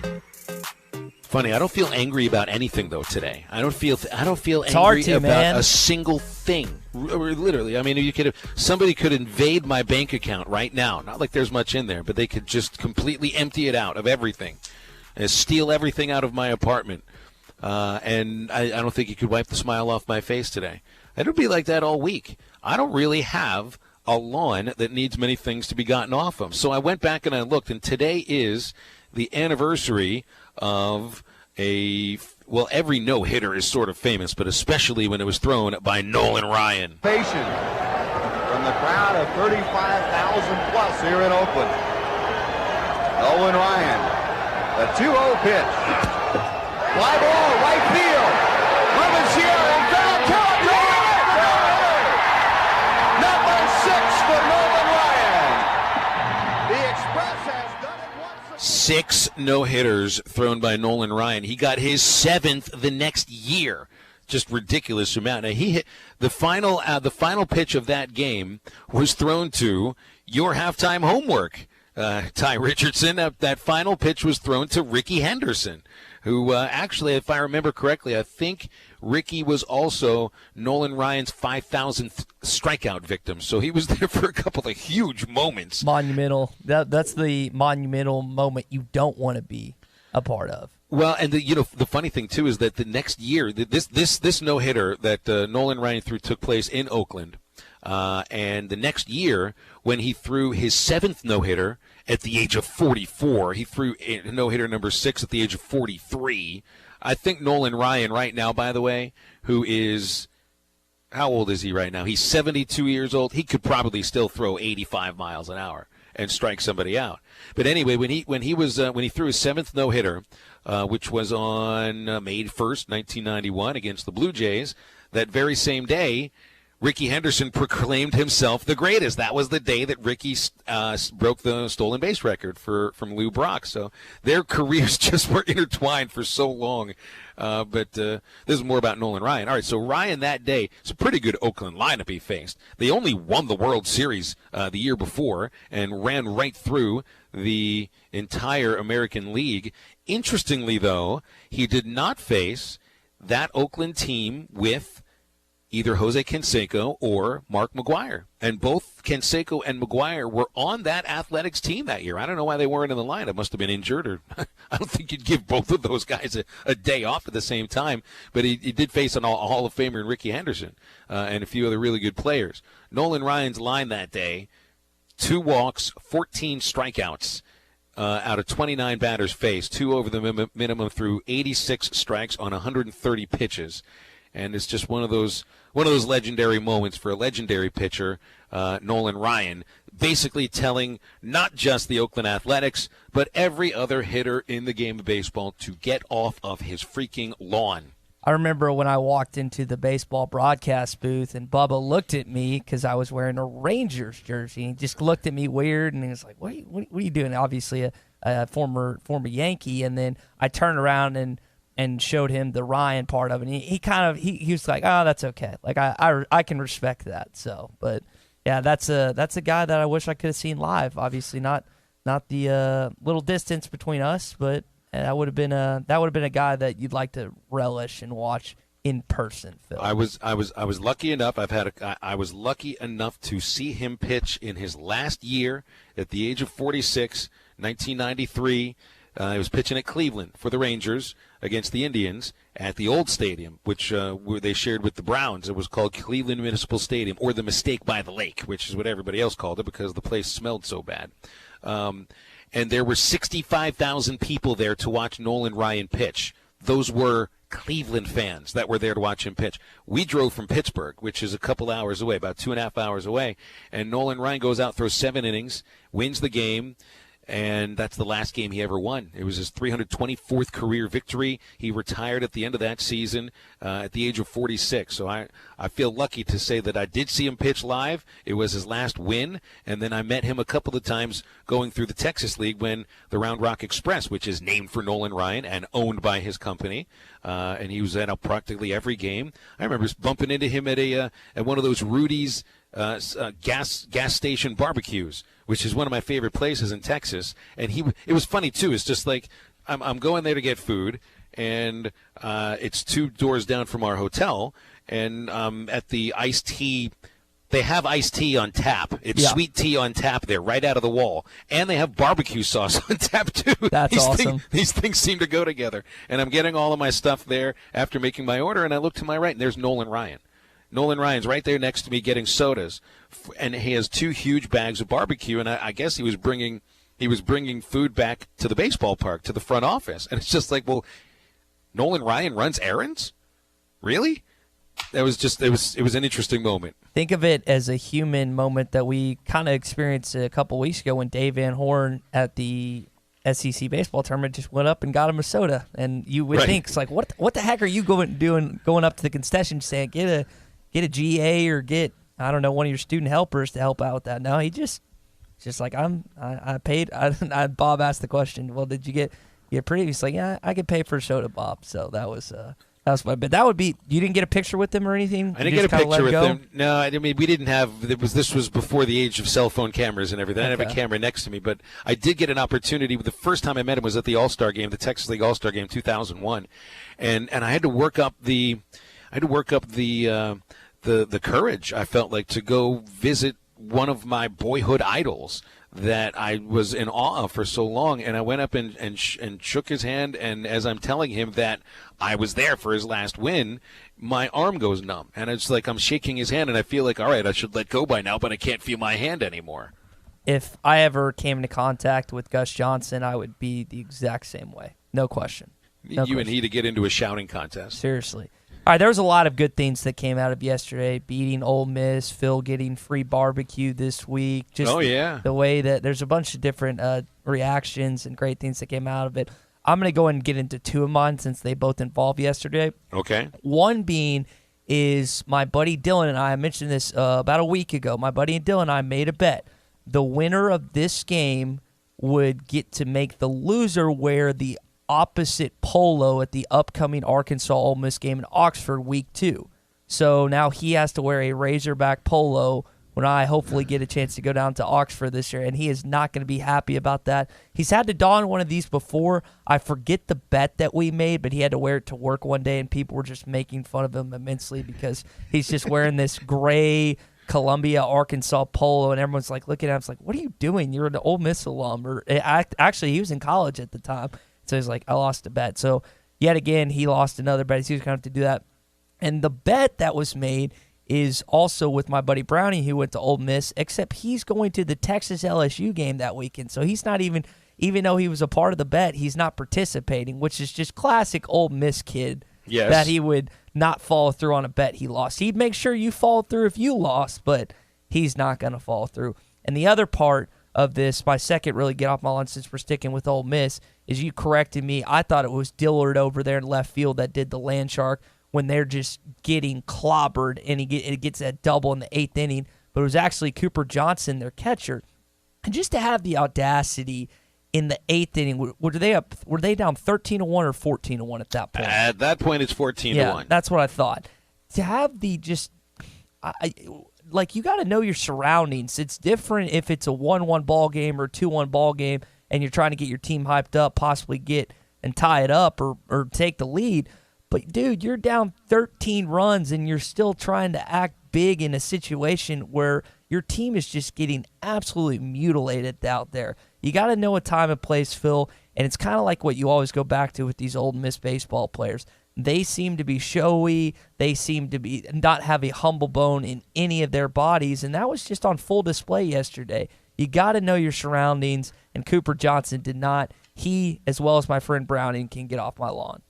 Speaker 1: Funny, I don't feel angry about anything though today. I don't feel
Speaker 12: It's
Speaker 1: angry
Speaker 12: hard to,
Speaker 1: about
Speaker 12: man.
Speaker 1: a single thing. Literally, I mean, somebody could invade my bank account right now. Not like there's much in there, but they could just completely empty it out of everything. And steal everything out of my apartment. And I don't think you could wipe the smile off my face today. It'll be like that all week. I don't really have a lawn that needs many things to be gotten off of. So I went back and I looked, and today is the anniversary of every no-hitter is sort of famous, but especially when it was thrown by Nolan Ryan.
Speaker 26: Patient from the crowd of 35,000 plus here in Oakland. Nolan Ryan. The 2-0 pitch. Fly ball, right field. Rubens here and foul. Number 6 for Nolan Ryan. The Express has done it once.
Speaker 1: 6 no-hitters thrown by Nolan Ryan. He got his 7th the next year. Just ridiculous amount. Now he hit the final pitch of that game was thrown to your halftime homework. Tye Richardson, that final pitch was thrown to Ricky Henderson, who actually, if I remember correctly, I think Ricky was also Nolan Ryan's 5,000th strikeout victim. So he was there for a couple of huge moments.
Speaker 12: Monumental. That's the monumental moment you don't want to be a part of.
Speaker 1: Well, and the funny thing too is that the next year, this no hitter that Nolan Ryan threw took place in Oakland. And the next year, when he threw his 7th no-hitter at the age of 44, he threw no-hitter number 6 at the age of 43. I think Nolan Ryan right now, by the way, who is how old is he right now? He's 72 years old. He could probably still throw 85 miles an hour and strike somebody out. But anyway, when he threw his 7th no-hitter, which was on May 1st, 1991 against the Blue Jays, that very same day, Rickey Henderson proclaimed himself the greatest. That was the day that Rickey broke the stolen base record from Lou Brock. So their careers just were intertwined for so long. But this is more about Nolan Ryan. All right, so Ryan that day, it's a pretty good Oakland lineup he faced. They only won the World Series the year before and ran right through the entire American League. Interestingly, though, he did not face that Oakland team with either Jose Canseco or Mark McGwire. And both Canseco and McGwire were on that Athletics team that year. I don't know why they weren't in the lineup. Must have been injured, or I don't think you'd give both of those guys a day off at the same time. But he did face a Hall of Famer in Rickey Henderson and a few other really good players. Nolan Ryan's line that day, 2 walks, 14 strikeouts. Out of 29 batters faced, 2 over the minimum through 86 strikes on 130 pitches. And it's just one of those legendary moments for a legendary pitcher, Nolan Ryan, basically telling not just the Oakland Athletics, but every other hitter in the game of baseball to get off of his freaking lawn.
Speaker 12: I remember when I walked into the baseball broadcast booth and Bubba looked at me because I was wearing a Rangers jersey. He just looked at me weird, and he was like, what are you doing? Obviously a former Yankee. And then I turned around and showed him the Ryan part of it. And he was like, oh, that's okay. Like I can respect that. So, but yeah, that's a guy that I wish I could have seen live. Obviously not the little distance between us, but that would have been a guy that you'd like to relish and watch in person, Phil. I was
Speaker 1: lucky enough. I was lucky enough to see him pitch in his last year at the age of 46, 1993. He was pitching at Cleveland for the Rangers against the Indians at the old stadium, which they shared with the Browns. It was called Cleveland Municipal Stadium, or the Mistake by the Lake, which is what everybody else called it because the place smelled so bad. And there were 65,000 people there to watch Nolan Ryan pitch. Those were Cleveland fans that were there to watch him pitch. We drove from Pittsburgh, which is a couple hours away, about 2.5 hours away, and Nolan Ryan goes out, throws 7 innings, wins the game, and that's the last game he ever won. It was his 324th career victory. He retired at the end of that season at the age of 46. So I feel lucky to say that I did see him pitch live. It was his last win, and then I met him a couple of times going through the Texas League when the Round Rock Express, which is named for Nolan Ryan and owned by his company, and he was at practically every game. I remember bumping into him at one of those Rudy's gas station barbecues, which is one of my favorite places in Texas. And it was funny too. It's just like I'm going there to get food, and it's 2 doors down from our hotel, and at the iced tea. They have iced tea on tap. It's sweet tea on tap there, right out of the wall. And they have barbecue sauce on tap, too.
Speaker 12: That's awesome.
Speaker 1: These things seem to go together. And I'm getting all of my stuff there after making my order, and I look to my right, and there's Nolan Ryan. Nolan Ryan's right there next to me getting sodas, and he has 2 huge bags of barbecue, and I guess he was bringing food back to the baseball park, to the front office. And it's just like, well, Nolan Ryan runs errands? Really? That was just it was an interesting moment.
Speaker 12: Think of it as a human moment that we kind of experienced a couple weeks ago when Dave Van Horn at the SEC baseball tournament just went up and got him a soda, and you would think it's like, what the heck are you going up to the concession stand, get a GA or get, I don't know, one of your student helpers to help out with that? No, he just like, I paid. Bob asked the question, well, did you get pretty? He's like, yeah, I could pay for a soda, Bob. So that was fun. But that would be, you didn't get a picture with him or anything?
Speaker 1: I didn't get a picture with him. No, I mean, we didn't have, this was before the age of cell phone cameras and everything. I didn't have a camera next to me, but I did get an opportunity. The first time I met him was at the All-Star game, the Texas League All-Star game 2001. And I had to work up the courage, I felt like, to go visit one of my boyhood idols that I was in awe of for so long. And I went up and shook his hand, and as I'm telling him that I was there for his last win, my arm goes numb. And it's like I'm shaking his hand, and I feel like, all right, I should let go by now, but I can't feel my hand anymore.
Speaker 12: If I ever came into contact with Gus Johnson, I would be the exact same way. No question.
Speaker 1: And he to get into a shouting contest.
Speaker 12: Seriously. All right, there was a lot of good things that came out of yesterday. Beating Ole Miss, Phil getting free barbecue this week. Just the way that there's a bunch of different reactions and great things that came out of it. I'm going to go ahead and get into two of mine since they both involved yesterday.
Speaker 1: Okay.
Speaker 12: One being is my buddy Dylan and I mentioned this about a week ago. My buddy Dylan and I made a bet. The winner of this game would get to make the loser wear the opposite polo at the upcoming Arkansas Ole Miss game in Oxford week 2. So now he has to wear a Razorback polo when I hopefully get a chance to go down to Oxford this year, and he is not going to be happy about that. He's had to don one of these before. I forget the bet that we made, but he had to wear it to work one day, and people were just making fun of him immensely because he's just wearing this gray Columbia, Arkansas polo, and everyone's like looking at him. It's like, what are you doing? You're an Ole Miss alum. Or actually, he was in college at the time. So he's like, I lost a bet. So yet again, he lost another bet. He was going to have to do that. And the bet that was made is also with my buddy Brownie, who went to Ole Miss, except he's going to the Texas LSU game that weekend. So he's not even though he was a part of the bet, he's not participating, which is just classic Ole Miss kid.
Speaker 1: Yes.
Speaker 12: That he would not follow through on a bet he lost. He'd make sure you follow through if you lost, but he's not going to follow through. And the other part of this, my second really get off my lawn since we're sticking with Ole Miss, is you corrected me. I thought it was Dillard over there in left field that did the land shark when they're just getting clobbered, and it gets that double in the 8th inning. But it was actually Cooper Johnson, their catcher. And just to have the audacity in the 8th inning, were they down 13-1 or 14-1 at that point?
Speaker 1: At that point, it's 14-1.
Speaker 12: Yeah, that's what I thought. To have the just like, you got to know your surroundings. It's different if it's a 1-1 ball game or 2-1 ball game, and you're trying to get your team hyped up, possibly get and tie it up or take the lead. But, dude, you're down 13 runs, and you're still trying to act big in a situation where your team is just getting absolutely mutilated out there. You got to know a time and place, Phil, and it's kind of like what you always go back to with these Ole Miss baseball players. They seem to be showy. They seem to be not have a humble bone in any of their bodies, and that was just on full display yesterday. You got to know your surroundings, and Cooper Johnson did not. He, as well as my friend Browning, can get off my lawn.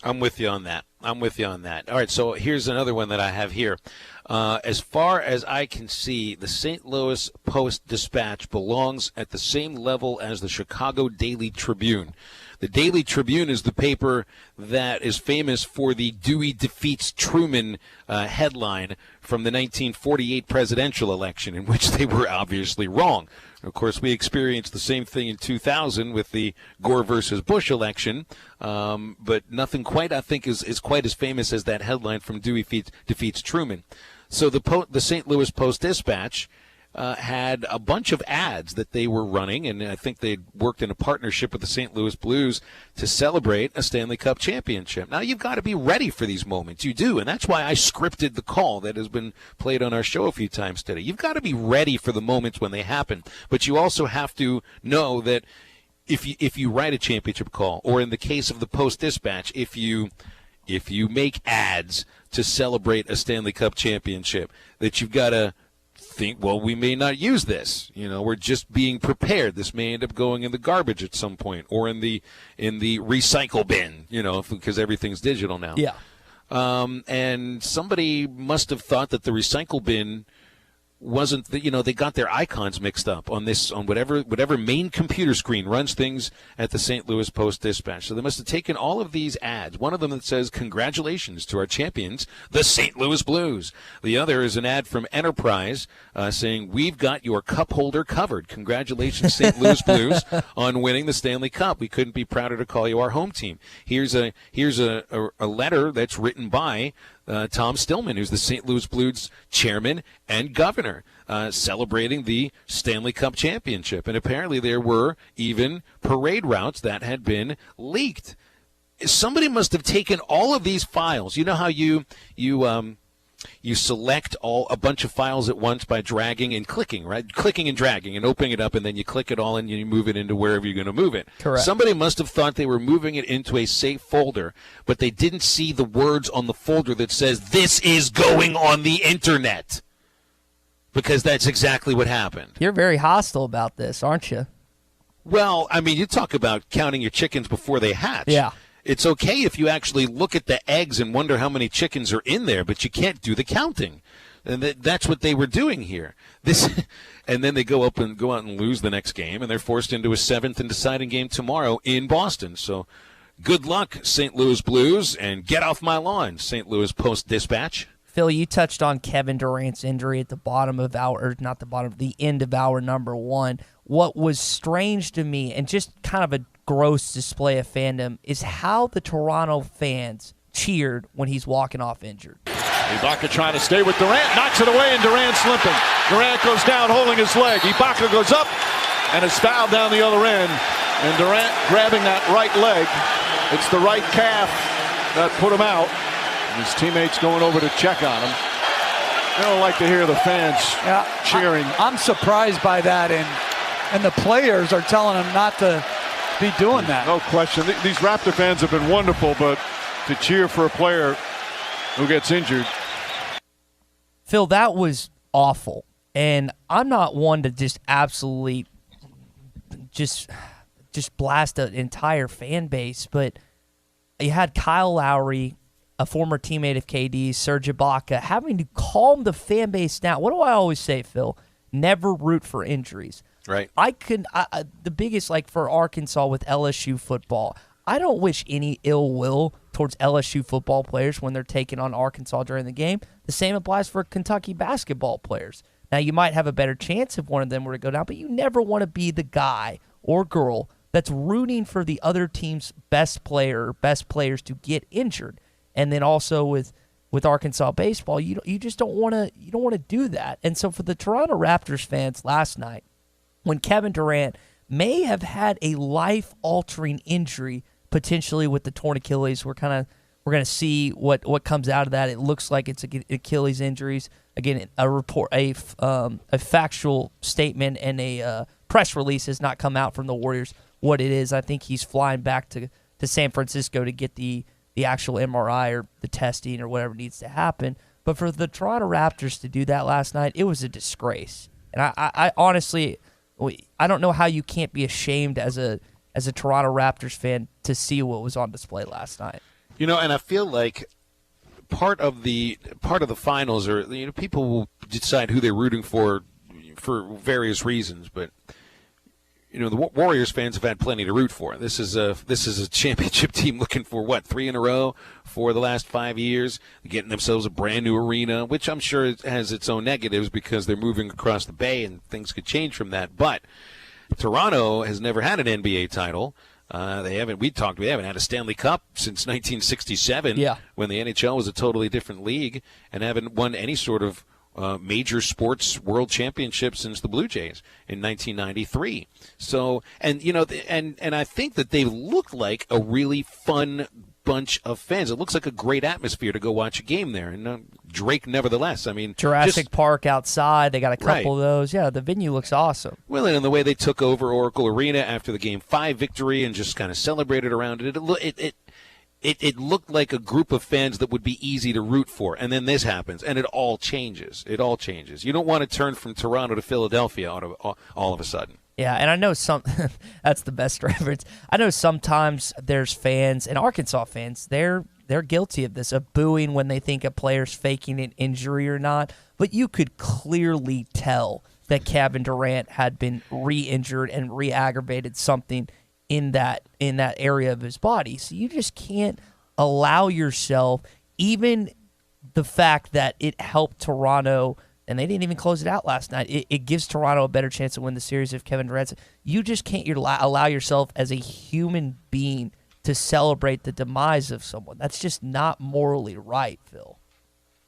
Speaker 1: I'm with you on that. All right, so here's another one that I have here. As far as I can see, the St. Louis Post-Dispatch belongs at the same level as the Chicago Daily Tribune. The Daily Tribune is the paper that is famous for the Dewey defeats Truman headline from the 1948 presidential election, in which they were obviously wrong. Of course, we experienced the same thing in 2000 with the Gore versus Bush election, but nothing quite, I think, is quite as famous as that headline from Dewey defeats Truman. So the St. Louis Post-Dispatch had a bunch of ads that they were running, and I think they worked in a partnership with the St. Louis Blues to celebrate a Stanley Cup championship. Now, you've got to be ready for these moments. You do, and that's why I scripted the call that has been played on our show a few times today. You've got to be ready for the moments when they happen, but you also have to know that if you write a championship call, or in the case of the Post-Dispatch, if you make ads to celebrate a Stanley Cup championship, that you've got to think, well, we may not use this. We're just being prepared. This may end up going in the garbage at some point, or in the recycle bin, because everything's digital now.
Speaker 12: Yeah.
Speaker 1: And somebody must have thought that the recycle bin wasn't, they got their icons mixed up on whatever main computer screen runs things at the St. Louis Post-Dispatch. So they must have taken all of these ads. One of them that says, "Congratulations to our champions, the St. Louis Blues." The other is an ad from Enterprise saying, "We've got your cup holder covered. Congratulations, St. Louis Blues, on winning the Stanley Cup. We couldn't be prouder to call you our home team." Here's a letter that's written by Tom Stillman, who's the St. Louis Blues chairman and governor, celebrating the Stanley Cup championship. And apparently there were even parade routes that had been leaked. Somebody must have taken all of these files. You know how you select a bunch of files at once by dragging and clicking, right? Clicking and dragging and opening it up, and then you click it all and you move it into wherever you're going to move it.
Speaker 12: Correct.
Speaker 1: Somebody must have thought they were moving it into a safe folder, but they didn't see the words on the folder that says, "This is going on the internet." Because that's exactly what happened.
Speaker 12: You're very hostile about this, aren't you?
Speaker 1: Well, I mean, you talk about counting your chickens before they hatch.
Speaker 12: Yeah.
Speaker 1: It's okay if you actually look at the eggs and wonder how many chickens are in there, but you can't do the counting. And that's what they were doing here. And then they go out and lose the next game, and they're forced into a 7th and deciding game tomorrow in Boston. So good luck, St. Louis Blues, and get off my lawn, St. Louis Post-Dispatch.
Speaker 12: Phil, you touched on Kevin Durant's injury at the end of hour number 1. What was strange to me, and just kind of a gross display of fandom, is how the Toronto fans cheered when he's walking off injured.
Speaker 10: Ibaka trying to stay with Durant, knocks it away, and Durant's limping. Durant goes down holding his leg. Ibaka goes up and is fouled down the other end. And Durant grabbing that right leg. It's the right calf that put him out. And his teammates going over to check on him. They don't like to hear the fans cheering.
Speaker 11: I'm surprised by that, and the players are telling him not to be doing that.
Speaker 10: No question. These Raptor fans have been wonderful, but to cheer for a player who gets injured.
Speaker 12: Phil, that was awful. And I'm not one to just absolutely just blast an entire fan base, but you had Kyle Lowry, a former teammate of KD's, Serge Ibaka, having to calm the fan base down. What do I always say, Phil? Never root for injuries.
Speaker 1: Right.
Speaker 12: The biggest, like for Arkansas with LSU football, I don't wish any ill will towards LSU football players when they're taking on Arkansas during the game. The same applies for Kentucky basketball players. Now, you might have a better chance if one of them were to go down, but you never want to be the guy or girl that's rooting for the other team's best players to get injured. And then also with Arkansas baseball, you just don't want to do that. And so for the Toronto Raptors fans last night, when Kevin Durant may have had a life-altering injury potentially with the torn Achilles, we're going to see what comes out of that. It looks like it's Achilles injuries. Again, a factual statement and a press release has not come out from the Warriors what it is. I think he's flying back to San Francisco to get the actual MRI or the testing or whatever needs to happen. But for the Toronto Raptors to do that last night, it was a disgrace. And I honestly, I don't know how you can't be ashamed as a Toronto Raptors fan to see what was on display last night.
Speaker 1: And I feel like part of the finals are, people will decide who they're rooting for various reasons, but the Warriors fans have had plenty to root for. This is a championship team looking for 3 in a row for the last 5 years, getting themselves a brand new arena, which I'm sure has its own negatives because they're moving across the bay and things could change from that. But Toronto has never had an NBA title. They haven't had a Stanley Cup since 1967 when the NHL was a totally different league, and haven't won any sort of major sports world championship since the Blue Jays in 1993. So, and I think that they look like a really fun bunch of fans. It looks like a great atmosphere to go watch a game there. And Drake, nevertheless, I mean,
Speaker 12: Jurassic Park outside, they got a couple of those. Yeah, the venue looks awesome.
Speaker 1: Well, and the way they took over Oracle Arena after the Game 5 victory and just kind of celebrated around it, it looked like a group of fans that would be easy to root for. And then this happens, and it all changes. You don't want to turn from Toronto to Philadelphia all of a sudden.
Speaker 12: Yeah, and I know that's the best reference. I know sometimes there's fans, and Arkansas fans, they're guilty of this, of booing when they think a player's faking an injury or not. But you could clearly tell that Kevin Durant had been re-injured and re-aggravated something in that area of his body. So you just can't allow yourself, even the fact that it helped Toronto, and they didn't even close it out last night. It gives Toronto a better chance to win the series if Kevin Durant. You just can't allow yourself as a human being to celebrate the demise of someone. That's just not morally right, Phil.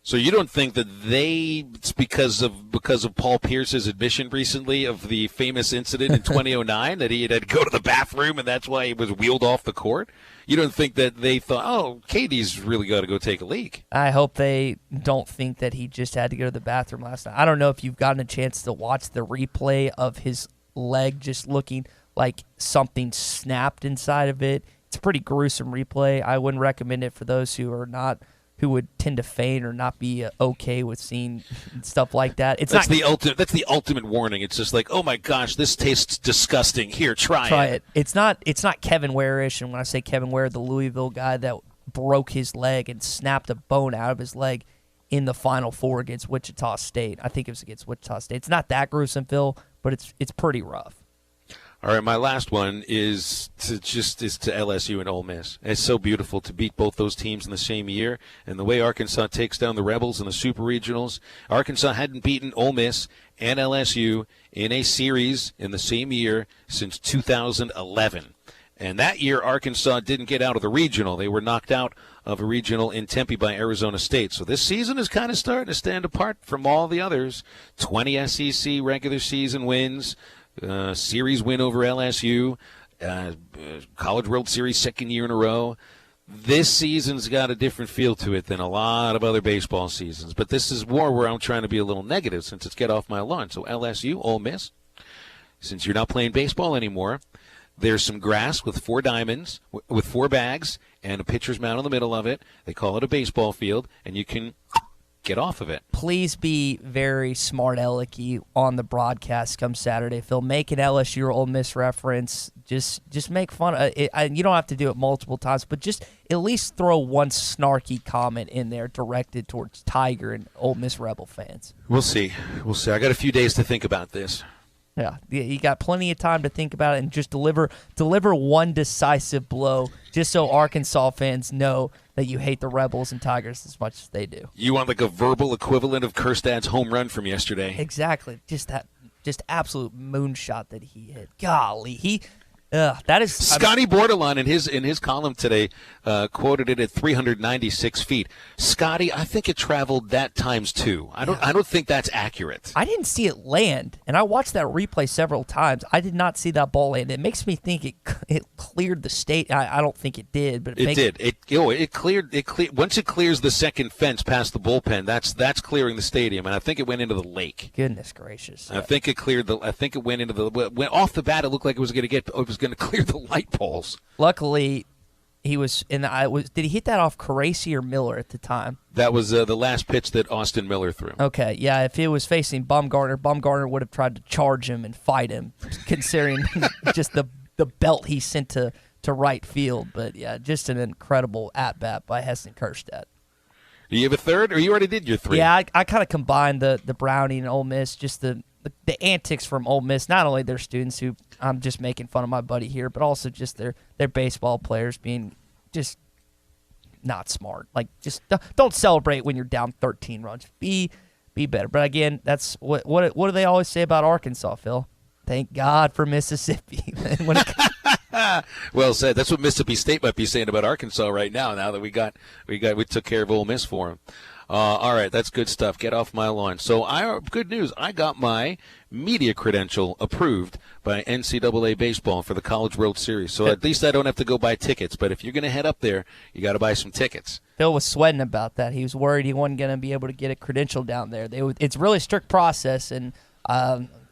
Speaker 1: So you don't think that it's because of Paul Pierce's admission recently of the famous incident in 2009 that he had to go to the bathroom and that's why he was wheeled off the court? You don't think that they thought, oh, KD's really got to go take a leak?
Speaker 12: I hope they don't think that he just had to go to the bathroom last night. I don't know if you've gotten a chance to watch the replay of his leg just looking like something snapped inside of it. It's a pretty gruesome replay. I wouldn't recommend it for those who are not who would tend to feign or not be okay with seeing stuff like that.
Speaker 1: That's the ultimate warning. It's just like, oh my gosh, this tastes disgusting. Here, try
Speaker 12: it. It's not Kevin Ware-ish, and when I say Kevin Ware, the Louisville guy that broke his leg and snapped a bone out of his leg in the Final Four against Wichita State. I think it was against Wichita State. It's not that gruesome, Phil, but it's pretty rough.
Speaker 1: All right, my last one is to LSU and Ole Miss. It's so beautiful to beat both those teams in the same year, and the way Arkansas takes down the Rebels in the Super Regionals. Arkansas hadn't beaten Ole Miss and LSU in a series in the same year since 2011. And that year, Arkansas didn't get out of the regional. They were knocked out of a regional in Tempe by Arizona State. So this season is kind of starting to stand apart from all the others. 20 SEC regular season wins. Series win over LSU, College World Series second year in a row. This season's got a different feel to it than a lot of other baseball seasons. But this is more where I'm trying to be a little negative since it's get off my lawn. So LSU, Ole Miss, since you're not playing baseball anymore, there's some grass with 4 diamonds, with 4 bags, and a pitcher's mound in the middle of it. They call it a baseball field, and you can get off of it.
Speaker 12: Please be very smart alecky on the broadcast come Saturday, Phil. Make an LSU or Ole Miss reference. Just make fun of it. You don't have to do it multiple times, but just at least throw one snarky comment in there directed towards Tiger and Ole Miss Rebel fans.
Speaker 1: We'll see. I got a few days to think about this.
Speaker 12: Yeah, you got plenty of time to think about it and just deliver one decisive blow just so Arkansas fans know that you hate the Rebels and Tigers as much as they do.
Speaker 1: You want like a verbal equivalent of Kerstad's home run from yesterday.
Speaker 12: Exactly. Just absolute moonshot that he hit. Golly, that is
Speaker 1: Scotty Bordelon in his column today quoted it at 396 feet. Scotty, I think it traveled that times 2. I don't think that's accurate.
Speaker 12: I didn't see it land, and I watched that replay several times. I did not see that ball land. It makes me think it cleared the state. I don't think it did, but
Speaker 1: it did. It cleared. Once it clears the second fence past the bullpen, that's clearing the stadium, and I think it went into the lake.
Speaker 12: Goodness gracious!
Speaker 1: I think it went into the. Went off the bat. It looked like it was going to clear the light poles.
Speaker 12: Luckily, he was in the. Did he hit that off Caracci or Miller at the time?
Speaker 1: That was the last pitch that Austin Miller threw.
Speaker 12: Okay, yeah. If it was facing Bumgarner would have tried to charge him and fight him, considering just the belt he sent to right field. But yeah, just an incredible at bat by Heston Kjerstad.
Speaker 1: Do you have a third, or you already did your 3?
Speaker 12: Yeah, I kind of combined the Browning and Ole Miss, just the antics from Ole Miss, not only their students, who I'm just making fun of my buddy here, but also just their baseball players being just not smart. Like, just don't celebrate when you're down 13 runs. Be better. But again, that's what do they always say about Arkansas, Phil? Thank God for Mississippi.
Speaker 1: Well said. That's what Mississippi State might be saying about Arkansas right now. Now that we took care of Ole Miss for them. All right, that's good stuff. Get off my lawn. So, good news. I got my media credential approved by NCAA baseball for the College World Series. So at least I don't have to go buy tickets. But if you're going to head up there, you got to buy some tickets.
Speaker 12: Phil was sweating about that. He was worried he wasn't going to be able to get a credential down there. It's a really strict process, and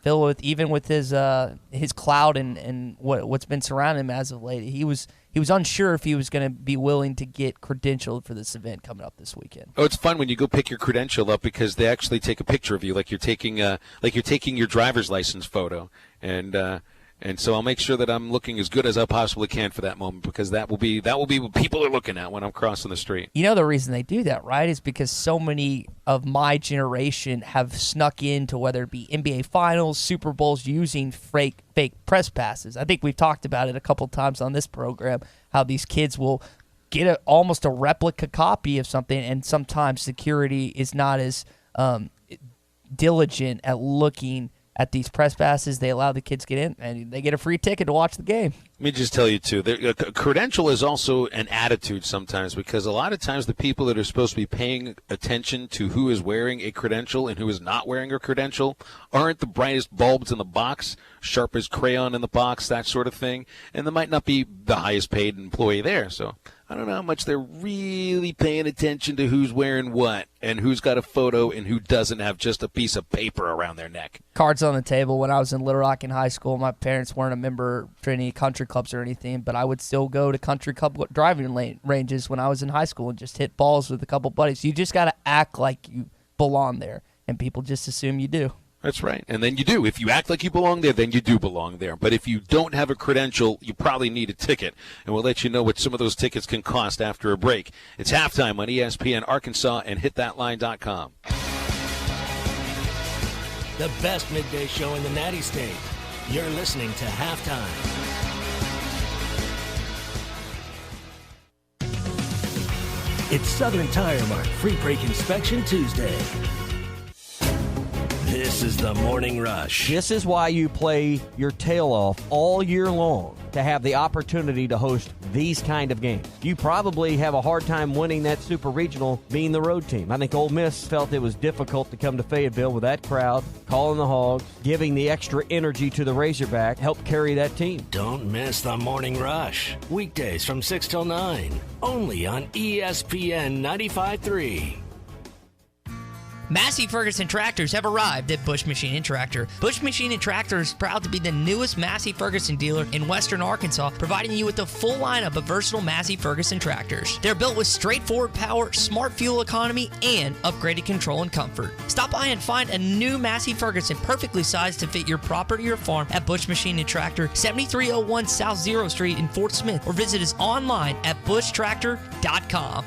Speaker 12: Phil, with his cloud and what's been surrounding him as of late, he was unsure if he was going to be willing to get credentialed for this event coming up this weekend.
Speaker 1: Oh, it's fun when you go pick your credential up because they actually take a picture of you, like you're taking your driver's license photo, and so I'll make sure that I'm looking as good as I possibly can for that moment, because that will be what people are looking at when I'm crossing the street.
Speaker 12: You know the reason they do that, right, is because so many of my generation have snuck into, whether it be NBA Finals, Super Bowls, using fake press passes. I think we've talked about it a couple times on this program, how these kids will get almost a replica copy of something, and sometimes security is not as diligent at looking at these press passes. They allow the kids to get in, and they get a free ticket to watch the game.
Speaker 1: Let me just tell you, too, a credential is also an attitude sometimes, because a lot of times the people that are supposed to be paying attention to who is wearing a credential and who is not wearing a credential aren't the brightest bulbs in the box, sharpest crayon in the box, that sort of thing, and they might not be the highest paid employee there. So I don't know how much they're really paying attention to who's wearing what and who's got a photo and who doesn't have just a piece of paper around their neck.
Speaker 12: Cards on the table. When I was in Little Rock in high school, my parents weren't a member for any country clubs or anything, but I would still go to country club driving ranges when I was in high school and just hit balls with a couple buddies. You just got to act like you belong there, and people just assume you do.
Speaker 1: That's right. And then you do. If you act like you belong there, then you do belong there. But if you don't have a credential, you probably need a ticket. And we'll let you know what some of those tickets can cost after a break. It's halftime on ESPN Arkansas and hitthatline.com.
Speaker 2: The best midday show in the Natty State. You're listening to Halftime. It's Southern Tire Mart Free Break Inspection Tuesday. This is the Morning Rush.
Speaker 3: This is why you play your tail off all year long, to have the opportunity to host these kind of games. You probably have a hard time winning that Super Regional being the road team. I think Ole Miss felt it was difficult to come to Fayetteville with that crowd, calling the Hogs, giving the extra energy to the Razorback, help carry that team.
Speaker 2: Don't miss the Morning Rush. Weekdays from 6 till 9, only on ESPN 95.3.
Speaker 5: Massey Ferguson tractors have arrived at Bush Machine and Tractor. Bush Machine and Tractor is proud to be the newest Massey Ferguson dealer in Western Arkansas, providing you with a full lineup of versatile Massey Ferguson tractors. They're built with straightforward power, smart fuel economy, and upgraded control and comfort. Stop by and find a new Massey Ferguson perfectly sized to fit your property or farm at Bush Machine and Tractor, 7301 South 0 Street in Fort Smith, or visit us online at bushtractor.com.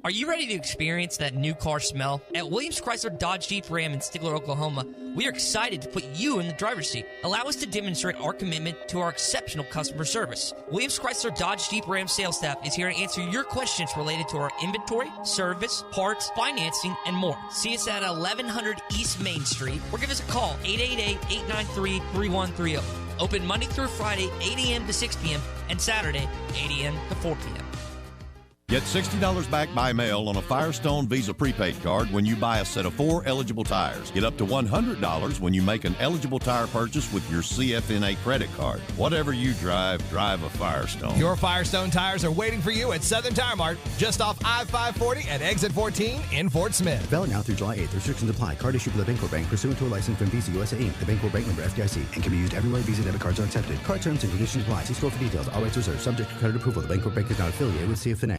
Speaker 5: Are you ready to experience that new car smell? At Williams Chrysler Dodge Jeep Ram in Stigler, Oklahoma, we are excited to put you in the driver's seat. Allow us to demonstrate our commitment to our exceptional customer service. Williams Chrysler Dodge Jeep Ram sales staff is here to answer your questions related to our inventory, service, parts, financing, and more. See us at 1100 East Main Street or give us a call, 888-893-3130. Open Monday through Friday, 8 a.m. to 6 p.m. and Saturday, 8 a.m. to 4 p.m.
Speaker 14: Get $60 back by mail on a Firestone Visa prepaid card when you buy a set of 4 eligible tires. Get up to $100 when you make an eligible tire purchase with your CFNA credit card. Whatever you drive, drive a Firestone.
Speaker 15: Your Firestone tires are waiting for you at Southern Tire Mart, just off I-540 at Exit 14 in Fort Smith.
Speaker 16: Valid now through July 8th. Restrictions apply. Card issued by the Bancorp Bank pursuant to a license from Visa USA Inc., the Bancorp Bank member FDIC, and can be used everywhere Visa debit cards are accepted. Card terms and conditions apply. See store for details. All rights reserved. Subject to credit approval. The Bancorp Bank is not affiliated with CFNA.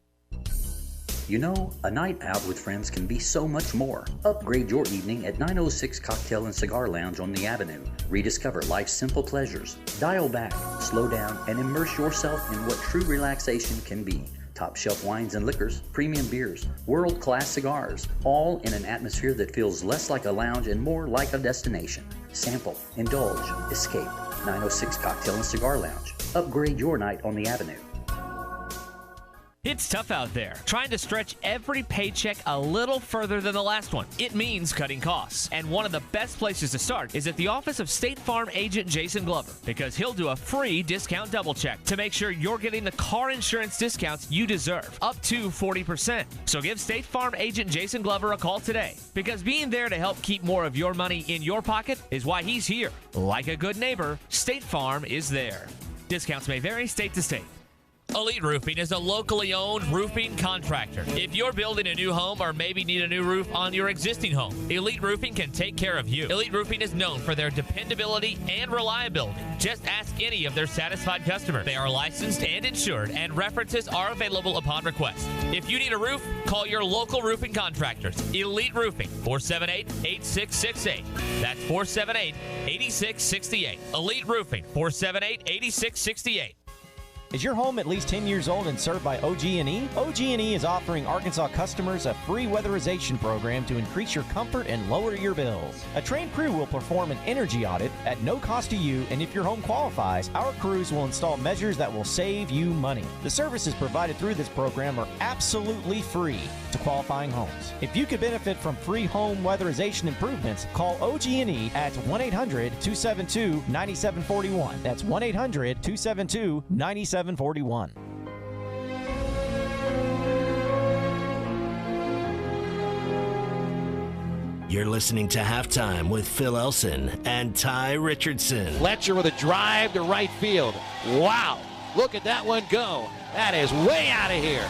Speaker 17: You know, a night out with friends can be so much more. Upgrade your evening at 906 Cocktail and Cigar Lounge on the Avenue. Rediscover life's simple pleasures. Dial back, slow down, and immerse yourself in what true relaxation can be. Top shelf wines and liquors, premium beers, world-class cigars, all in an atmosphere that feels less like a lounge and more like a destination. Sample, indulge, escape. 906 Cocktail and Cigar Lounge. Upgrade your night on the Avenue.
Speaker 18: It's tough out there, trying to stretch every paycheck a little further than the last one. It means cutting costs. And one of the best places to start is at the office of State Farm agent Jason Glover, because he'll do a free discount double check to make sure you're getting the car insurance discounts you deserve, up to 40%. So give State Farm agent Jason Glover a call today, because being there to help keep more of your money in your pocket is why he's here. Like a good neighbor, State Farm is there. Discounts may vary state to state.
Speaker 19: Elite Roofing is a locally owned roofing contractor. If you're building a new home or maybe need a new roof on your existing home, Elite Roofing can take care of you. Elite Roofing is known for their dependability and reliability. Just ask any of their satisfied customers. They are licensed and insured, and references are available upon request. If you need a roof, call your local roofing contractors. Elite Roofing, 478-8668. That's 478-8668. Elite Roofing, 478-8668.
Speaker 20: Is your home at least 10 years old and served by OG&E? OG&E is offering Arkansas customers a free weatherization program to increase your comfort and lower your bills. A trained crew will perform an energy audit at no cost to you, and if your home qualifies, our crews will install measures that will save you money. The services provided through this program are absolutely free to qualifying homes. If you could benefit from free home weatherization improvements, call OG&E at 1-800-272-9741. That's 1-800-272-9741.
Speaker 2: You're listening to Halftime with Phil Elson and Tye Richardson.
Speaker 9: Fletcher with a drive to right field. Wow. Look at that one go. That is way out of here.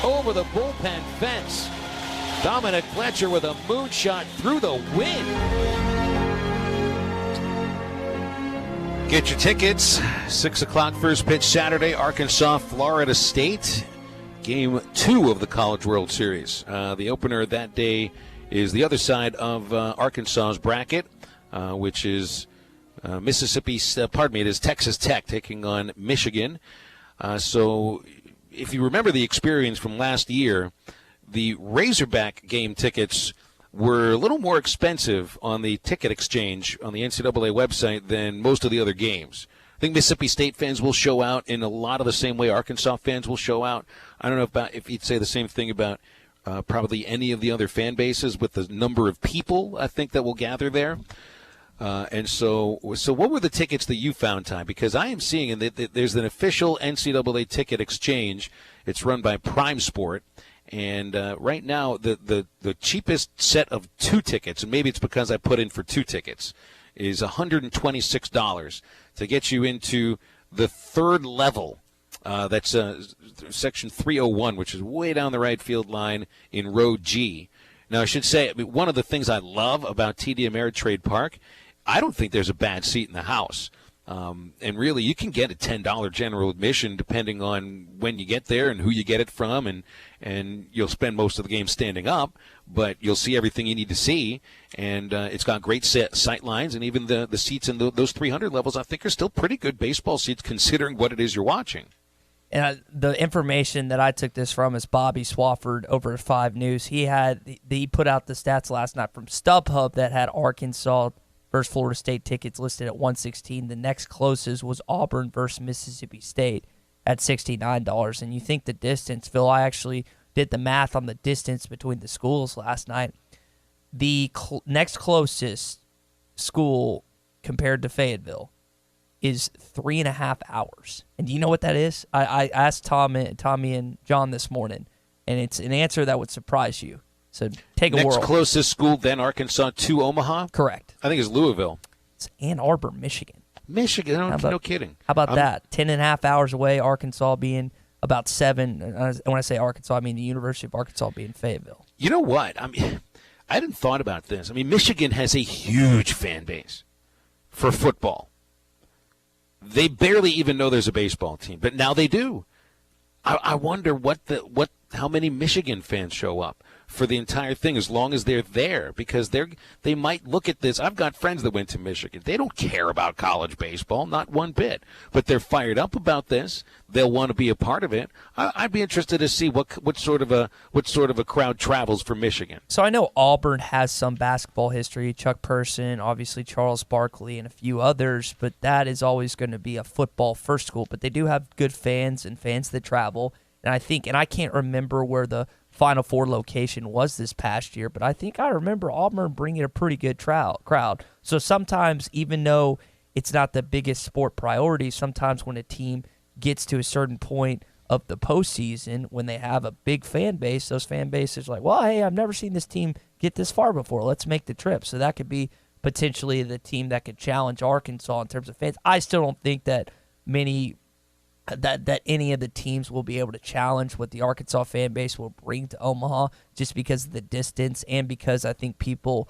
Speaker 9: Over the bullpen fence. Dominic Fletcher with a moonshot through the wind.
Speaker 1: Get your tickets. 6 o'clock first pitch Saturday, Arkansas, Florida State. Game 2 of the College World Series. The opener that day is the other side of Arkansas's bracket, which is it is Texas Tech taking on Michigan. So if you remember the experience from last year, the Razorback game tickets were a little more expensive on the ticket exchange on the NCAA website than most of the other games. I think Mississippi State fans will show out in a lot of the same way Arkansas fans will show out. I don't know if you'd say the same thing about probably any of the other fan bases with the number of people I think that will gather there. And so what were the tickets that you found, Ty? Because I am seeing that there's an official NCAA ticket exchange. It's run by Prime Sport. And right now, the cheapest set of 2 tickets, and maybe it's because I put in for 2 tickets, is $126 to get you into the third level. That's section 301, which is way down the right field line in row G. Now, I should say, one of the things I love about TD Ameritrade Park, I don't think there's a bad seat in the house. And really, you can get a $10 general admission depending on when you get there and who you get it from, and you'll spend most of the game standing up, but you'll see everything you need to see, and it's got great sight lines, and even the seats in those 300 levels I think are still pretty good baseball seats considering what it is you're watching.
Speaker 12: And the information that I took this from is Bobby Swafford over at 5 News. He put out the stats last night from StubHub that had Arkansas versus Florida State tickets listed at $116. The next closest was Auburn versus Mississippi State at $69. And you think the distance, Phil, I actually did the math on the distance between the schools last night. The next closest school compared to Fayetteville is 3.5 hours. And do you know what that is? I asked Tommy and John this morning, and it's an answer that would surprise you. So take a whirl.
Speaker 1: Next closest school, then Arkansas to Omaha?
Speaker 12: Correct.
Speaker 1: I think it's Louisville.
Speaker 12: It's Ann Arbor, Michigan.
Speaker 1: Michigan, no kidding.
Speaker 12: How about that? 10.5 hours away, Arkansas being about 7. When I say Arkansas, I mean the University of Arkansas being Fayetteville.
Speaker 1: You know what? I hadn't thought about this. Michigan has a huge fan base for football. They barely even know there's a baseball team, but now they do. I wonder how many Michigan fans show up for the entire thing as long as they're there, because they might look at this. I've got friends that went to Michigan. They don't care about college baseball, not one bit, but they're fired up about this. They'll want to be a part of it. I'd be interested to see what sort of a crowd travels for Michigan.
Speaker 12: So I know Auburn has some basketball history, Chuck Person, obviously Charles Barkley, and a few others, but that is always going to be a football first school. But they do have good fans and fans that travel. And I can't remember where the Final Four location was this past year, but I think I remember Auburn bringing a pretty good crowd. So sometimes, even though it's not the biggest sport priority, sometimes when a team gets to a certain point of the postseason, when they have a big fan base, those fan bases are like, well, hey, I've never seen this team get this far before. Let's make the trip. So that could be potentially the team that could challenge Arkansas in terms of fans. I still don't think that that any of the teams will be able to challenge what the Arkansas fan base will bring to Omaha, just because of the distance and because I think people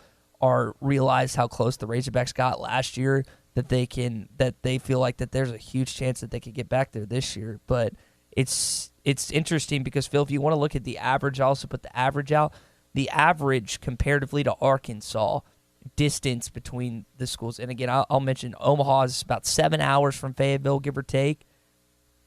Speaker 12: realize how close the Razorbacks got last year, that they feel like that there's a huge chance that they could get back there this year. But it's interesting because, Phil, if you want to look at the average, I also put the average out. The average comparatively to Arkansas distance between the schools, and again, I'll mention Omaha is about 7 hours from Fayetteville, give or take.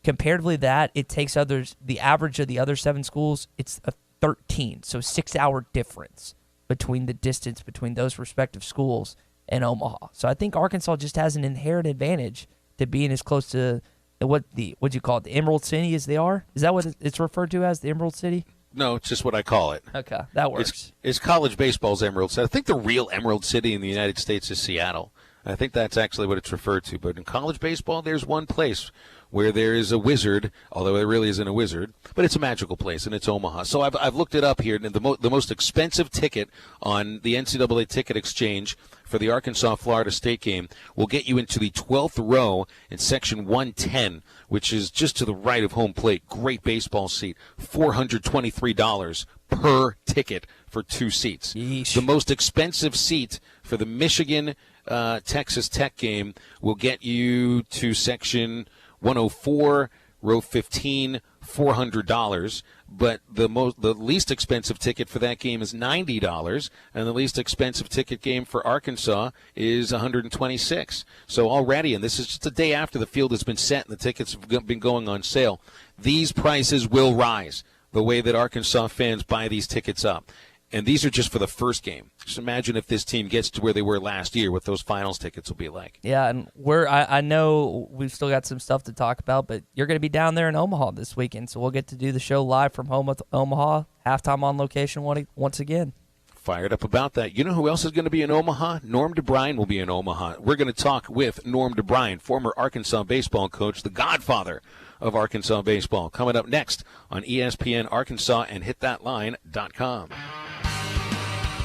Speaker 12: Comparatively, that it takes the average of the other 7 schools, it's a 13, so 6-hour difference between the distance between those respective schools and Omaha. So I think Arkansas just has an inherent advantage to being as close to what you call it, the Emerald City as they are. Is that what it's referred to as, the Emerald City?
Speaker 1: No, it's just what I call it.
Speaker 12: Okay, that works.
Speaker 1: It's college baseball's Emerald City. I think the real Emerald City in the United States is Seattle. I think that's actually what it's referred to. But in college baseball, there's one place where there is a wizard, although there really isn't a wizard, but it's a magical place, and it's Omaha. So I've looked it up here, and the most expensive ticket on the NCAA Ticket Exchange for the Arkansas-Florida State game will get you into the 12th row in Section 110, which is just to the right of home plate. Great baseball seat, $423 per ticket for 2 seats.
Speaker 12: Yeesh.
Speaker 1: The most expensive seat for the Michigan-Texas Tech game will get you to Section 104, row 15, $400. But the least expensive ticket for that game is $90, and the least expensive ticket game for Arkansas is $126. So already, and this is just a day after the field has been set and the tickets have been going on sale, these prices will rise the way that Arkansas fans buy these tickets up. And these are just for the first game. Just imagine if this team gets to where they were last year, what those finals tickets will be like.
Speaker 12: Yeah, and I know we've still got some stuff to talk about, but you're going to be down there in Omaha this weekend, so we'll get to do the show live from home with Omaha, halftime on location once again.
Speaker 1: Fired up about that. You know who else is going to be in Omaha? Norm DeBryan will be in Omaha. We're going to talk with Norm DeBryan, former Arkansas baseball coach, the godfather of Arkansas baseball, coming up next on ESPN Arkansas and hitthatline.com.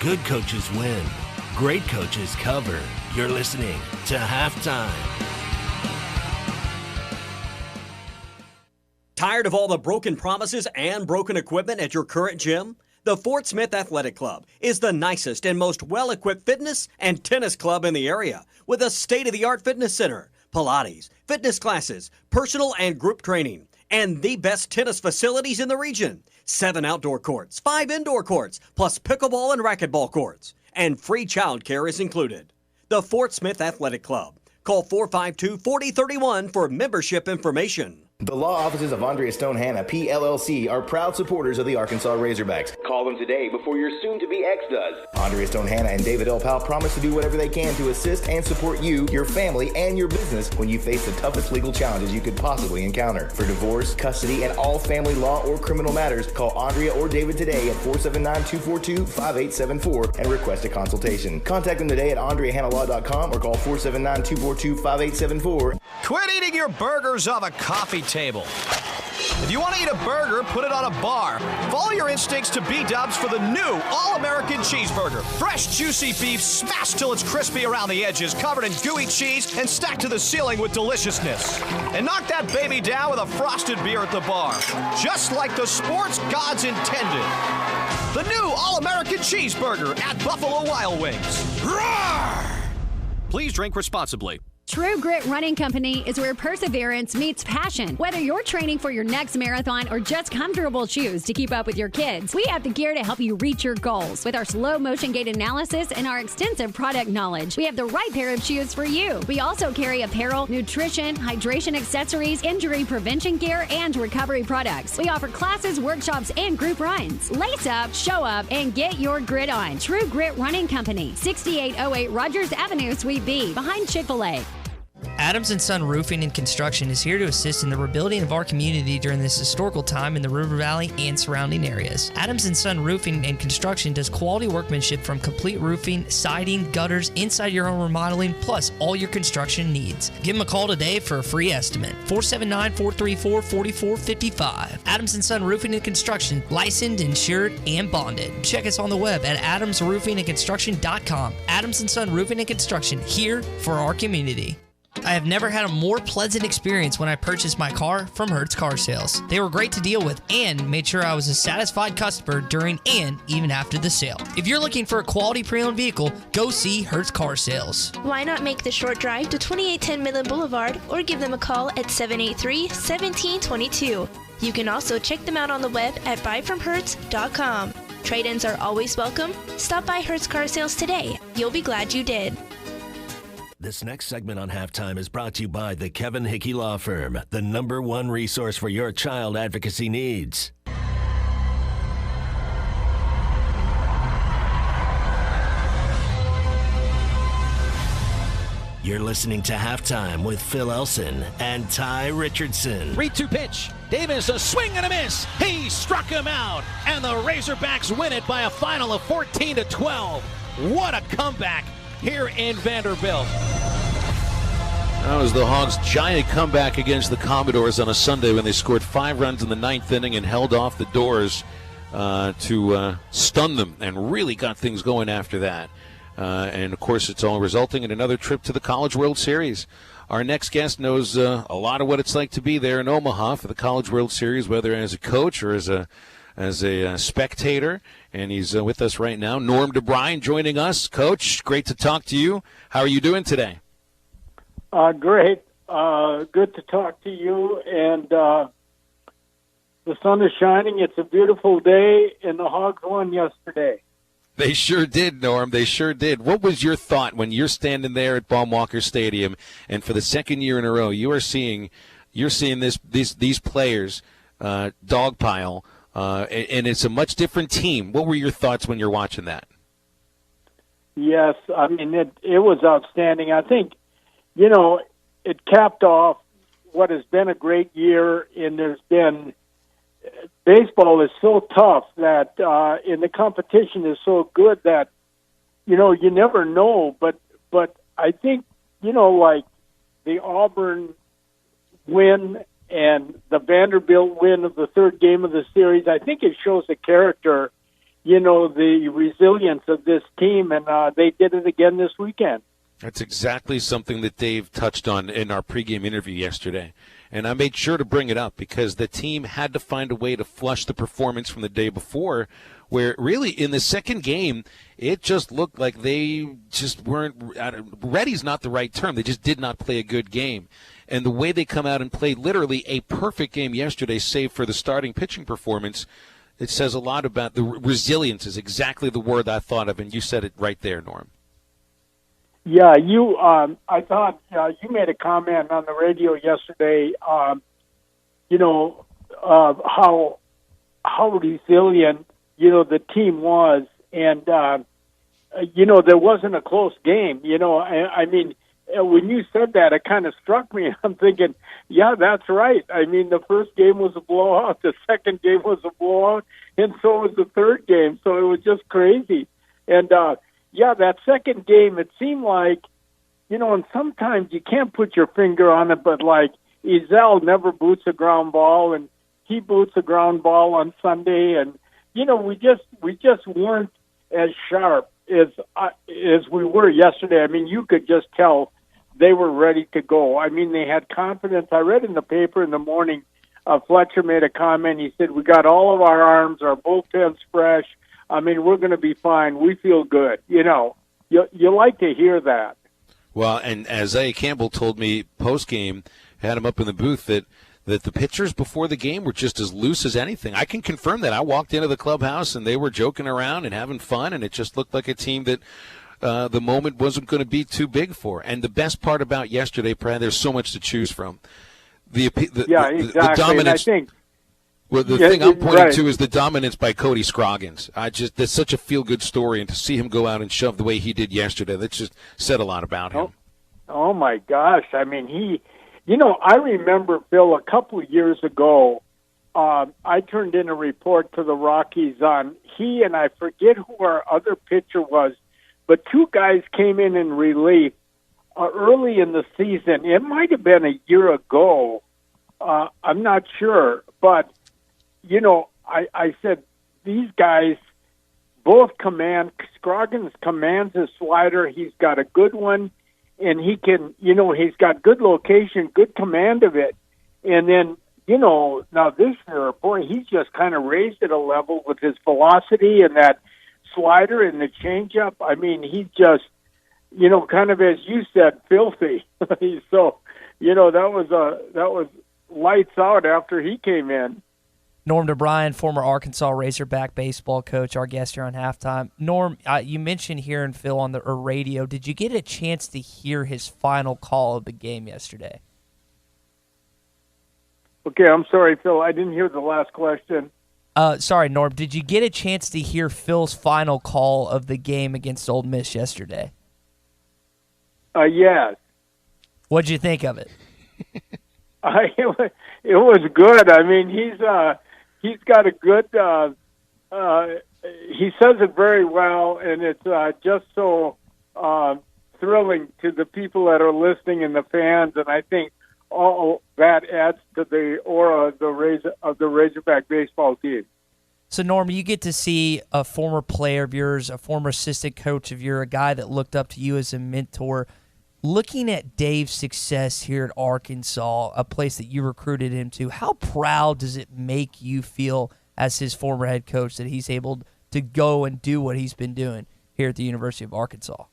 Speaker 2: Good coaches win. Great coaches cover. You're listening to Halftime.
Speaker 3: Tired of all the broken promises and broken equipment at your current gym? The Fort Smith Athletic Club is the nicest and most well-equipped fitness and tennis club in the area, with a state-of-the-art fitness center, Pilates, fitness classes, personal and group training, and the best tennis facilities in the region. 7 outdoor courts, 5 indoor courts, plus pickleball and racquetball courts. And free child care is included. The Fort Smith Athletic Club. Call 452-4031 for membership information.
Speaker 4: The law offices of Andrea Stone Hanna, PLLC, are proud supporters of the Arkansas Razorbacks. Call them today before your soon-to-be ex does. Andrea Stone Hanna and David L. Powell promise to do whatever they can to assist and support you, your family, and your business when you face the toughest legal challenges you could possibly encounter. For divorce, custody, and all family law or criminal matters, call Andrea or David today at 479-242-5874 and request a consultation. Contact them today at AndreaHannahLaw.com or call 479-242-5874.
Speaker 15: Quit eating your burgers off a coffee table. If you want to eat a burger, put it on a bar. Follow your instincts to B-dubs for the new All-American Cheeseburger. Fresh, juicy beef smashed till it's crispy around the edges, covered in gooey cheese, and stacked to the ceiling with deliciousness. And knock that baby down with a frosted beer at the bar, just like the sports gods intended. The new All-American Cheeseburger at Buffalo Wild Wings. Roar! Please drink responsibly.
Speaker 6: True Grit Running Company is where perseverance meets passion. Whether you're training for your next marathon or just comfortable shoes to keep up with your kids, we have the gear to help you reach your goals. With our slow motion gait analysis and our extensive product knowledge, we have the right pair of shoes for you. We also carry apparel, nutrition, hydration accessories, injury prevention gear, and recovery products. We offer classes, workshops, and group runs. Lace up, show up, and get your grit on. True Grit Running Company, 6808 Rogers Avenue, Suite B, behind Chick-fil-A.
Speaker 5: Adams & Son Roofing and Construction is here to assist in the rebuilding of our community during this historical time in the River Valley and surrounding areas. Adams & Son Roofing and Construction does quality workmanship from complete roofing, siding, gutters, inside your home remodeling, plus all your construction needs. Give them a call today for a free estimate. 479-434-4455. Adams & Son Roofing and Construction, licensed, insured, and bonded. Check us on the web at adamsroofingandconstruction.com. Adams & Son Roofing and Construction, here for our community. I have never had a more pleasant experience when I purchased my car from Hertz Car Sales. They were great to deal with and made sure I was a satisfied customer during and even after the sale. If you're looking for a quality pre-owned vehicle, go see Hertz Car Sales.
Speaker 7: Why not make the short drive to 2810 Midland Boulevard or give them a call at 783-1722. You can also check them out on the web at buyfromhertz.com. Trade-ins are always welcome. Stop by Hertz Car Sales today. You'll be glad you did.
Speaker 2: This next segment on Halftime is brought to you by the Kevin Hickey Law Firm, the #1 resource for your child advocacy needs. You're listening to Halftime with Phil Elson and Tye Richardson.
Speaker 9: 3-2 pitch. Davis, a swing and a miss. He struck him out, and the Razorbacks win it by a final of 14-12. What a comeback here in Vanderbilt.
Speaker 1: That was the Hogs' giant comeback against the Commodores on a Sunday when they scored 5 runs in the 9th inning and held off the Doors to stun them and really got things going after that. And, of course, it's all resulting in another trip to the College World Series. Our next guest knows a lot of what it's like to be there in Omaha for the College World Series, whether as a coach or as a spectator. And he's with us right now. Norm DeBryan joining us. Coach, great to talk to you. How are you doing today?
Speaker 8: Great. Good to talk to you. And the sun is shining. It's a beautiful day, and the Hogs won yesterday.
Speaker 1: They sure did, Norm. They sure did. What was your thought when you're standing there at Baum-Walker Stadium, and for the second year in a row, you're seeing these players dogpile, and it's a much different team. What were your thoughts when you're watching that?
Speaker 8: Yes, I mean it was outstanding. I think, it capped off what has been a great year, and baseball is so tough that and the competition is so good that you never know. But I think like the Auburn win and the Vanderbilt win of the third game of the series, I think it shows the character, the resilience of this team, and they did it again this weekend.
Speaker 1: That's exactly something that Dave touched on in our pregame interview yesterday. And I made sure to bring it up because the team had to find a way to flush the performance from the day before, where really in the second game, it just looked like they just weren't – ready's not the right term. They just did not play a good game. And the way they come out and played literally a perfect game yesterday, save for the starting pitching performance, it says a lot about the resilience is exactly the word I thought of, and you said it right there, Norm.
Speaker 8: Yeah, I thought you made a comment on the radio yesterday, how resilient, the team was. And, there wasn't a close game. I mean, when you said that, it kind of struck me. I'm thinking, yeah, that's right. I mean, the first game was a blowout. The second game was a blowout. And so was the third game. So it was just crazy. And, yeah, that second game, it seemed like, and sometimes you can't put your finger on it, but like Ezel never boots a ground ball, and he boots a ground ball on Sunday, and we just weren't as sharp as we were yesterday. I mean, you could just tell they were ready to go. I mean, they had confidence. I read in the paper in the morning, Fletcher made a comment. He said, "We got all of our arms, our bullpen's fresh. I mean, we're going to be fine. We feel good." You like to hear that.
Speaker 1: Well, and as Isaiah Campbell told me post-game, had him up in the booth, that the pitchers before the game were just as loose as anything. I can confirm that. I walked into the clubhouse, and they were joking around and having fun, and it just looked like a team that the moment wasn't going to be too big for. And the best part about yesterday, Brad, there's so much to choose from.
Speaker 8: Exactly.
Speaker 1: The dominance.
Speaker 8: And I think,
Speaker 1: well, the thing I'm pointing to is the dominance by Cody Scroggins. That's such a feel-good story, and to see him go out and shove the way he did yesterday, that just said a lot about him.
Speaker 8: Oh my gosh. I mean, I remember, Phil, a couple of years ago, I turned in a report to the Rockies on he and I forget who our other pitcher was, but two guys came in relief early in the season. It might have been a year ago. I'm not sure, but I said, these guys both Scroggins commands his slider. He's got a good one, and he can, he's got good location, good command of it. And then, now this year, boy, he's just kind of raised it a level with his velocity and that slider and the changeup. I mean, he's just, kind of, as you said, filthy. So, that was lights out after he came in.
Speaker 12: Norm DeBryan, former Arkansas Razorback baseball coach, our guest here on Halftime. Norm, you mentioned hearing Phil on the radio. Did you get a chance to hear his final call of the game yesterday?
Speaker 8: Okay, I'm sorry, Phil. I didn't hear the last question.
Speaker 12: Sorry, Norm. Did you get a chance to hear Phil's final call of the game against Ole Miss yesterday?
Speaker 8: Yes.
Speaker 12: What'd you think of it?
Speaker 8: It was good. I mean, he's got a good. He says it very well, and it's just so thrilling to the people that are listening and the fans, and I think all that adds to the aura of the Razorback baseball team.
Speaker 12: So, Norm, you get to see a former player of yours, a former assistant coach of yours, a guy that looked up to you as a mentor. Looking at Dave's success here at Arkansas, a place that you recruited him to, how proud does it make you feel as his former head coach that he's able to go and do what he's been doing here at the University of Arkansas?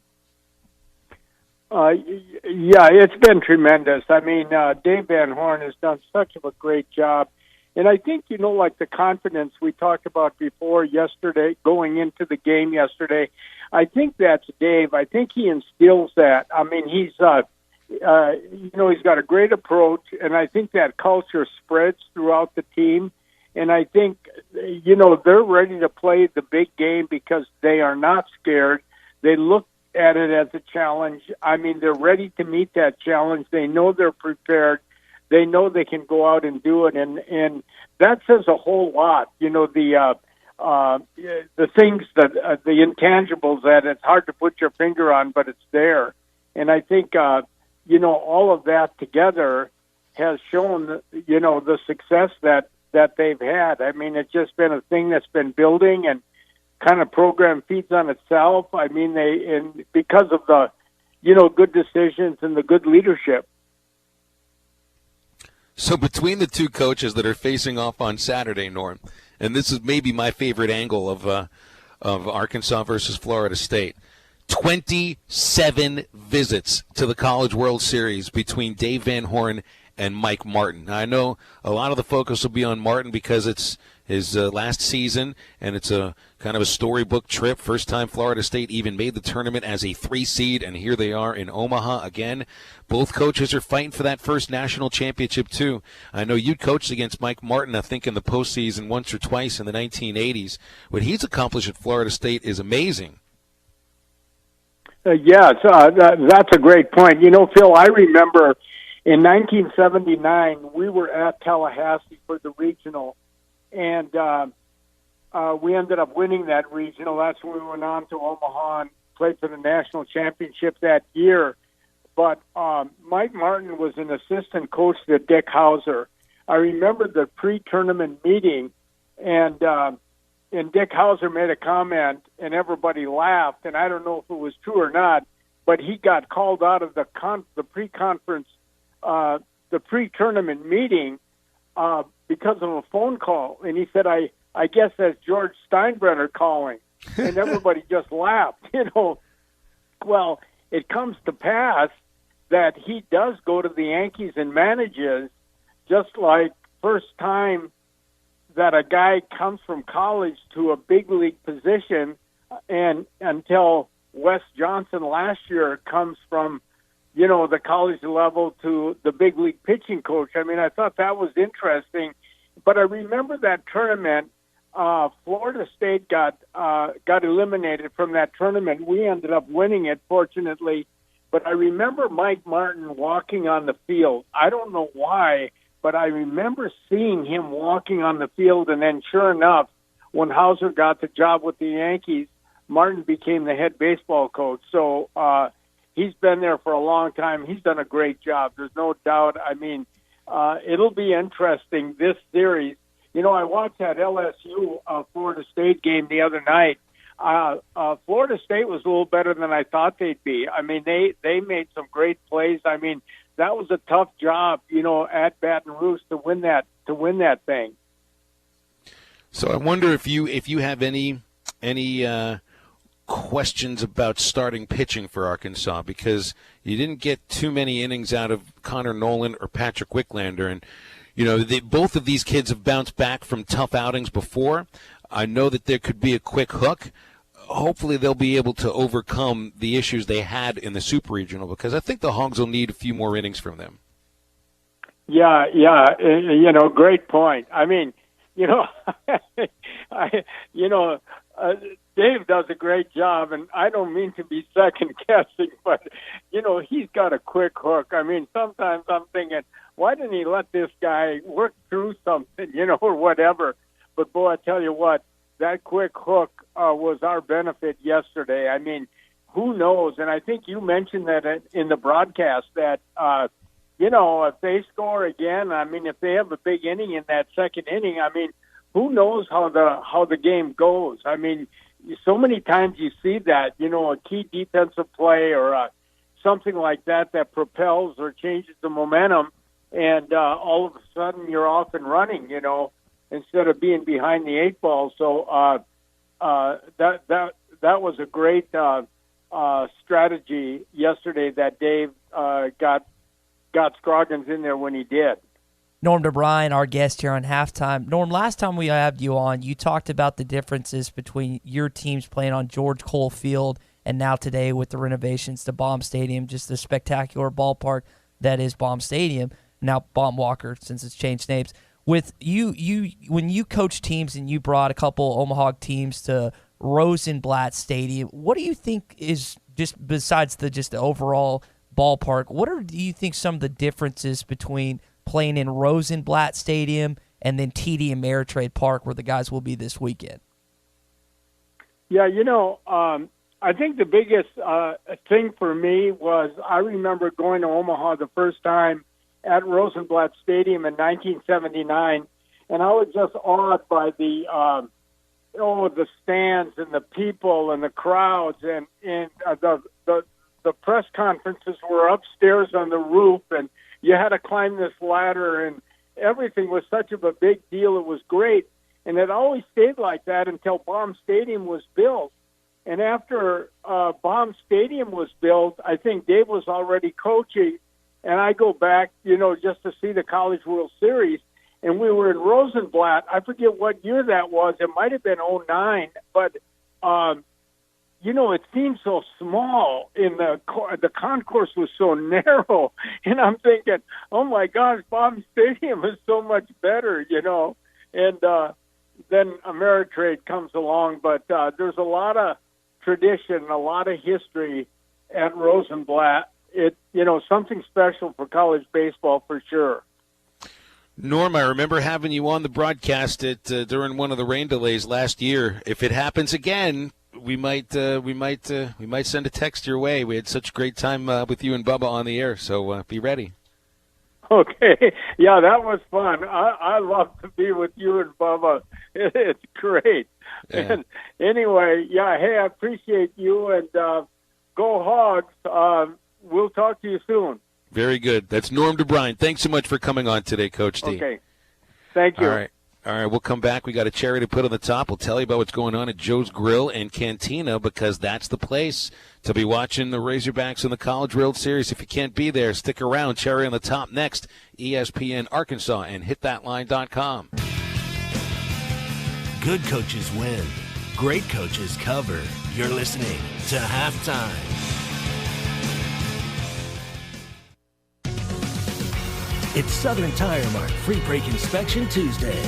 Speaker 8: Yeah, it's been tremendous. I mean, Dave Van Horn has done such a great job. And I think, like the confidence we talked about before yesterday, going into the game yesterday, I think that's Dave. I think he instills that. I mean, he's got a great approach, and I think that culture spreads throughout the team. And I think, they're ready to play the big game because they are not scared. They look at it as a challenge. I mean, they're ready to meet that challenge. They know they're prepared. They know they can go out and do it, and that says a whole lot. The things that the intangibles that it's hard to put your finger on, but it's there. And I think all of that together has shown the success that they've had. I mean, it's just been a thing that's been building and kind of program feeds on itself. I mean, because of the good decisions and the good leadership.
Speaker 1: So between the two coaches that are facing off on Saturday, Norm, and this is maybe my favorite angle of Arkansas versus Florida State, 27 visits to the College World Series between Dave Van Horn and Mike Martin. Now, I know a lot of the focus will be on Martin because it's his last season, and it's a kind of a storybook trip. First time Florida State even made the tournament as a 3 seed, and here they are in Omaha again. Both coaches are fighting for that first national championship, too. I know you coached against Mike Martin, I think, in the postseason once or twice in the 1980s. What he's accomplished at Florida State is amazing.
Speaker 8: That's a great point. Phil, I remember in 1979, we were at Tallahassee for the regional, and we ended up winning that regional. That's when we went on to Omaha and played for the national championship that year. But Mike Martin was an assistant coach to Dick Hauser. I remember the pre-tournament meeting, and Dick Hauser made a comment, and everybody laughed, and I don't know if it was true or not, but he got called out of the pre-conference, the pre-tournament meeting because of a phone call. And he said, I guess that's George Steinbrenner calling. And everybody just laughed, Well, it comes to pass that he does go to the Yankees and manages, just like first time that a guy comes from college to a big league position, and until Wes Johnson last year comes from, the college level to the big league pitching coach. I mean, I thought that was interesting. But I remember that tournament. Florida State got eliminated from that tournament. We ended up winning it, fortunately. But I remember Mike Martin walking on the field. I don't know why, but I remember seeing him walking on the field, and then sure enough, when Hauser got the job with the Yankees, Martin became the head baseball coach. So he's been there for a long time. He's done a great job. There's no doubt. I mean, it'll be interesting, this series. I watched that LSU Florida State game the other night. Florida State was a little better than I thought they'd be. I mean, they made some great plays. I mean, that was a tough job, at Baton Rouge to win that thing.
Speaker 1: So I wonder if you have any questions about starting pitching for Arkansas, because you didn't get too many innings out of Connor Nolan or Patrick Wicklander, and both of these kids have bounced back from tough outings before. I know that there could be a quick hook. Hopefully they'll be able to overcome the issues they had in the Super Regional, because I think the Hogs will need a few more innings from them.
Speaker 8: Yeah, great point. I mean, Dave does a great job, and I don't mean to be second guessing, but he's got a quick hook. I mean, sometimes I'm thinking, why didn't he let this guy work through something, or whatever? But boy, I tell you what, that quick hook was our benefit yesterday. I mean, who knows? And I think you mentioned that in the broadcast that, if they score again, I mean, if they have a big inning in that second inning, I mean, who knows how the game goes? I mean, so many times you see that, a key defensive play or something like that propels or changes the momentum, and all of a sudden you're off and running, instead of being behind the eight ball. So that was a great strategy yesterday that Dave got Scroggins in there when he did.
Speaker 12: Norm DeBryan, our guest here on Halftime. Norm, last time we had you on, you talked about the differences between your teams playing on George Cole Field and now today with the renovations to Baum Stadium, just the spectacular ballpark that is Baum Stadium, now Baum Walker since it's changed names. With you when you coach teams and you brought a couple Omaha teams to Rosenblatt Stadium, what do you think is, just besides the overall ballpark, do you think some of the differences between playing in Rosenblatt Stadium and then TD Ameritrade Park where the guys will be this weekend?
Speaker 8: Yeah, I think the biggest thing for me was I remember going to Omaha the first time at Rosenblatt Stadium in 1979, and I was just awed by the stands and the people and the crowds, and the press conferences were upstairs on the roof, and you had to climb this ladder, and everything was such of a big deal. It was great, and it always stayed like that until Baum Stadium was built. And after Baum Stadium was built, I think Dave was already coaching, and I go back, just to see the College World Series, and we were in Rosenblatt. I forget what year that was. It might have been 2009, but it seemed so small. In the concourse was so narrow, and I'm thinking, oh my gosh, Baum Stadium is so much better, And then Ameritrade comes along, but there's a lot of tradition, a lot of history at Rosenblatt. Something special for college baseball for sure.
Speaker 1: Norm, I remember having you on the broadcast during one of the rain delays last year. If it happens again, we might send a text your way. We had such a great time with you and Bubba on the air, so be ready.
Speaker 8: Okay, yeah, that was fun. I love to be with you and Bubba. It's great.
Speaker 1: Yeah.
Speaker 8: And anyway, hey, I appreciate you, and go Hogs. We'll talk to you soon.
Speaker 1: Very good. That's Norm DeBryan. Thanks so much for coming on today, Coach D.
Speaker 8: Okay. Thank you.
Speaker 1: All right, we'll come back. We got a cherry to put on the top. We'll tell you about what's going on at Joe's Grill and Cantina, because that's the place to be watching the Razorbacks in the College World Series. If you can't be there, stick around. Cherry on the top next, ESPN Arkansas and hitthatline.com.
Speaker 2: Good coaches win. Great coaches cover. You're listening to Halftime. It's Southern Tire Mart Free Brake Inspection Tuesday.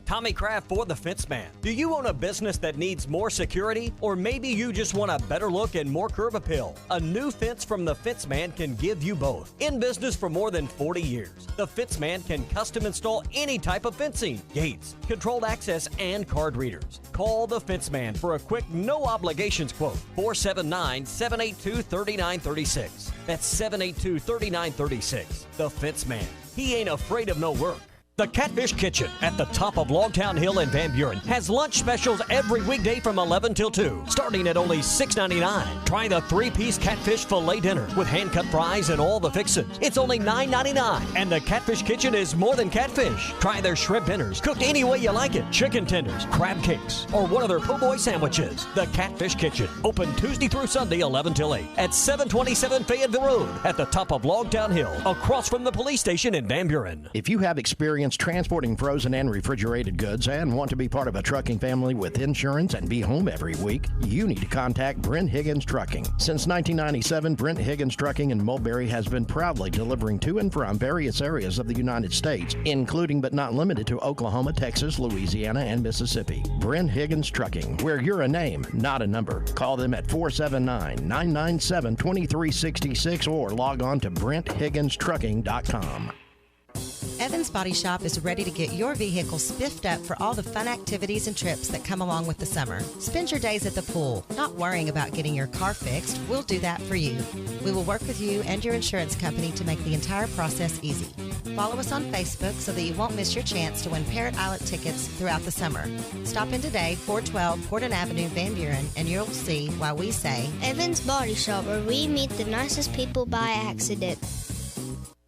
Speaker 3: Tommy Kraft for the Fence Man. Do you own a business that needs more security? Or maybe you just want a better look and more curb appeal? A new fence from the Fence Man can give you both. In business for more than 40 years, the Fence Man can custom install any type of fencing, gates, controlled access, and card readers. Call the Fence Man for a quick, no obligations quote. 479-782-3936. That's 782-3936. The Fence Man. He ain't afraid of no work. The Catfish Kitchen at the top of Logtown Hill in Van Buren has lunch specials every weekday from 11 till 2, starting at only $6.99. Try the 3-piece catfish filet dinner with hand-cut fries and all the fixins. It's only $9.99, and the Catfish Kitchen is more than catfish. Try their shrimp dinners, cooked any way you like it, chicken tenders, crab cakes, or one of their po' boy sandwiches. The Catfish Kitchen, open Tuesday through Sunday 11 till 8 at 727 Fayetteville Road at the top of Logtown Hill, across from the police station in Van Buren.
Speaker 13: If you have experience transporting frozen and refrigerated goods and want to be part of a trucking family with insurance and be home every week, you need to contact Brent Higgins Trucking. Since 1997, Brent Higgins Trucking in Mulberry has been proudly delivering to and from various areas of the United States, including but not limited to Oklahoma, Texas, Louisiana, and Mississippi. Brent Higgins Trucking, where you're a name, not a number. Call them at 479-997-2366 or log on to BrentHigginsTrucking.com.
Speaker 21: Evans Body Shop is ready to get your vehicle spiffed up for all the fun activities and trips that come along with the summer. Spend your days at the pool, not worrying about getting your car fixed. We'll do that for you. We will work with you and your insurance company to make the entire process easy. Follow us on Facebook so that you won't miss your chance to win Parrot Islet tickets throughout the summer. Stop in today, 412 Portland Avenue, Van Buren, and you'll see why we say
Speaker 22: Evans Body Shop, where we meet the nicest people by accident.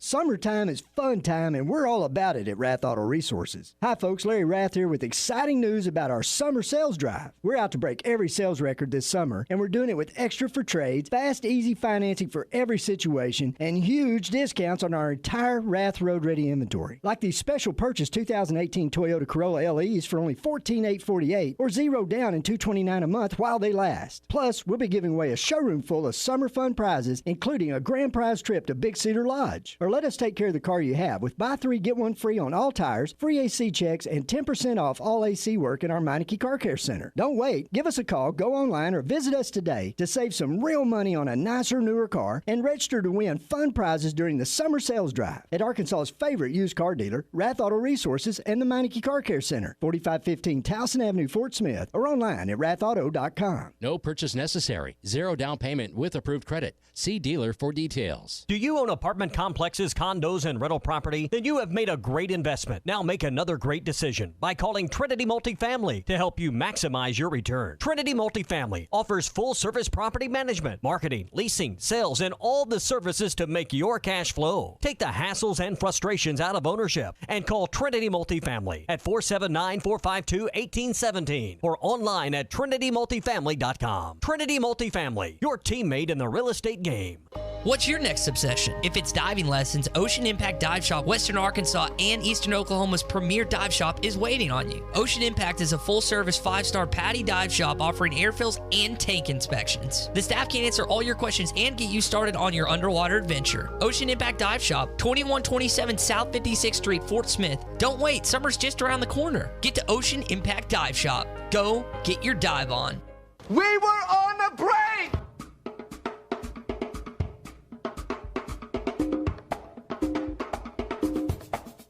Speaker 23: Summertime is fun time, and we're all about it at Rath Auto Resources. Hi, folks. Larry Rath here with exciting news about our summer sales drive. We're out to break every sales record this summer, and we're doing it with extra for trades, fast, easy financing for every situation, and huge discounts on our entire Rath road-ready inventory. Like these special purchase 2018 Toyota Corolla LEs for only $14,848 or zero down and $229 a month while they last. Plus, we'll be giving away a showroom full of summer fun prizes, including a grand prize trip to Big Cedar Lodge. Or let us take care of the car you have with buy 3, get 1 free on all tires, free AC checks, and 10% off all AC work in our Meineke Car Care Center. Don't wait. Give us a call, go online, or visit us today to save some real money on a nicer, newer car and register to win fun prizes during the summer sales drive at Arkansas's favorite used car dealer, Rath Auto Resources and the Meineke Car Care Center, 4515 Towson Avenue, Fort Smith, or online at rathauto.com.
Speaker 24: No purchase necessary. Zero down payment with approved credit. See dealer for details.
Speaker 3: Do you own apartment complexes, condos, and rental property? Then you have made a great investment. Now make another great decision by calling Trinity Multifamily to help you maximize your return. Trinity Multifamily offers full-service property management, marketing, leasing, sales, and all the services to make your cash flow. Take the hassles and frustrations out of ownership and call Trinity Multifamily at 479-452-1817 or online at trinitymultifamily.com. Trinity Multifamily, your teammate in the real estate game.
Speaker 5: What's your next obsession? If it's diving lessons, Ocean Impact Dive Shop, Western Arkansas, and Eastern Oklahoma's premier dive shop is waiting on you. Ocean Impact is a full-service 5-star PADI dive shop offering air fills and tank inspections. The staff can answer all your questions and get you started on your underwater adventure. Ocean Impact Dive Shop, 2127 South 56th Street, Fort Smith. Don't wait, summer's just around the corner. Get to Ocean Impact Dive Shop. Go get your dive on.
Speaker 25: We were on a break!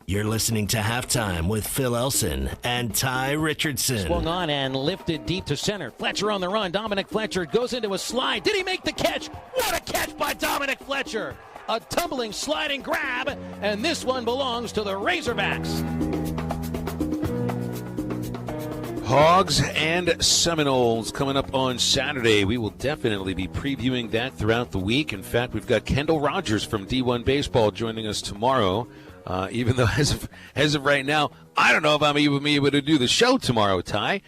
Speaker 2: You're listening to Halftime with Phil Elson and Tye Richardson.
Speaker 9: Swung on and lifted deep to center. Fletcher on the run. Dominic Fletcher goes into a slide. Did he make the catch? What a catch by Dominic Fletcher. A tumbling, sliding grab, and this one belongs to the Razorbacks.
Speaker 1: Hogs and Seminoles coming up on Saturday. We will definitely be previewing that throughout the week. In fact, we've got Kendall Rogers from D1 Baseball joining us tomorrow. Even though as of right now, I don't know if I'm even able to do the show tomorrow, Ty,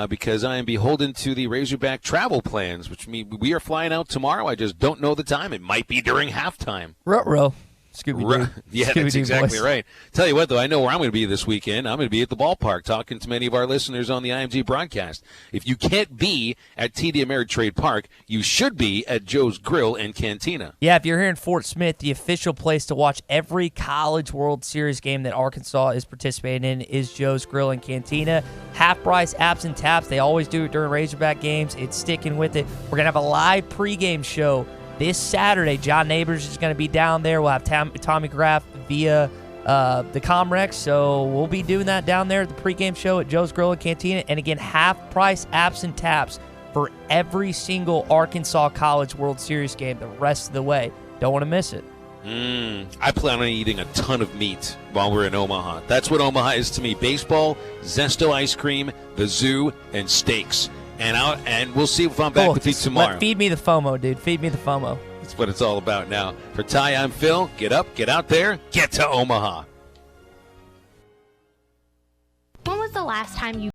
Speaker 1: because I am beholden to the Razorback travel plans, which means we are flying out tomorrow. I just don't know the time. It might be during halftime.
Speaker 12: Ruh-roh. Scooby-Doo.
Speaker 1: Yeah,
Speaker 12: Scooby-Doo
Speaker 1: that's exactly
Speaker 12: voice.
Speaker 1: right. Tell you what, though, I know where I'm going to be this weekend. I'm going to be at the ballpark talking to many of our listeners on the IMG broadcast. If you can't be at TD Ameritrade Park, you should be at Joe's Grill and Cantina.
Speaker 12: Yeah, if you're here in Fort Smith, the official place to watch every College World Series game that Arkansas is participating in is Joe's Grill and Cantina. Half price apps and taps. They always do it during Razorback games. It's sticking with it. We're going to have a live pregame show this Saturday. John Neighbors is going to be down there. We'll have Tommy Graff via the Comrex, so we'll be doing that down there at the pregame show at Joe's Grill and Cantina. And again, half-price apps and taps for every single Arkansas College World Series game the rest of the way. Don't want to miss it.
Speaker 1: I plan on eating a ton of meat while we're in Omaha. That's what Omaha is to me. Baseball, Zesto ice cream, the zoo, and steaks. And we'll see if I'm back with you tomorrow.
Speaker 12: Feed me the FOMO, dude. Feed me the FOMO.
Speaker 1: That's what it's all about now. For Ty, I'm Phil. Get up, get out there, get to Omaha.
Speaker 22: When was the last time you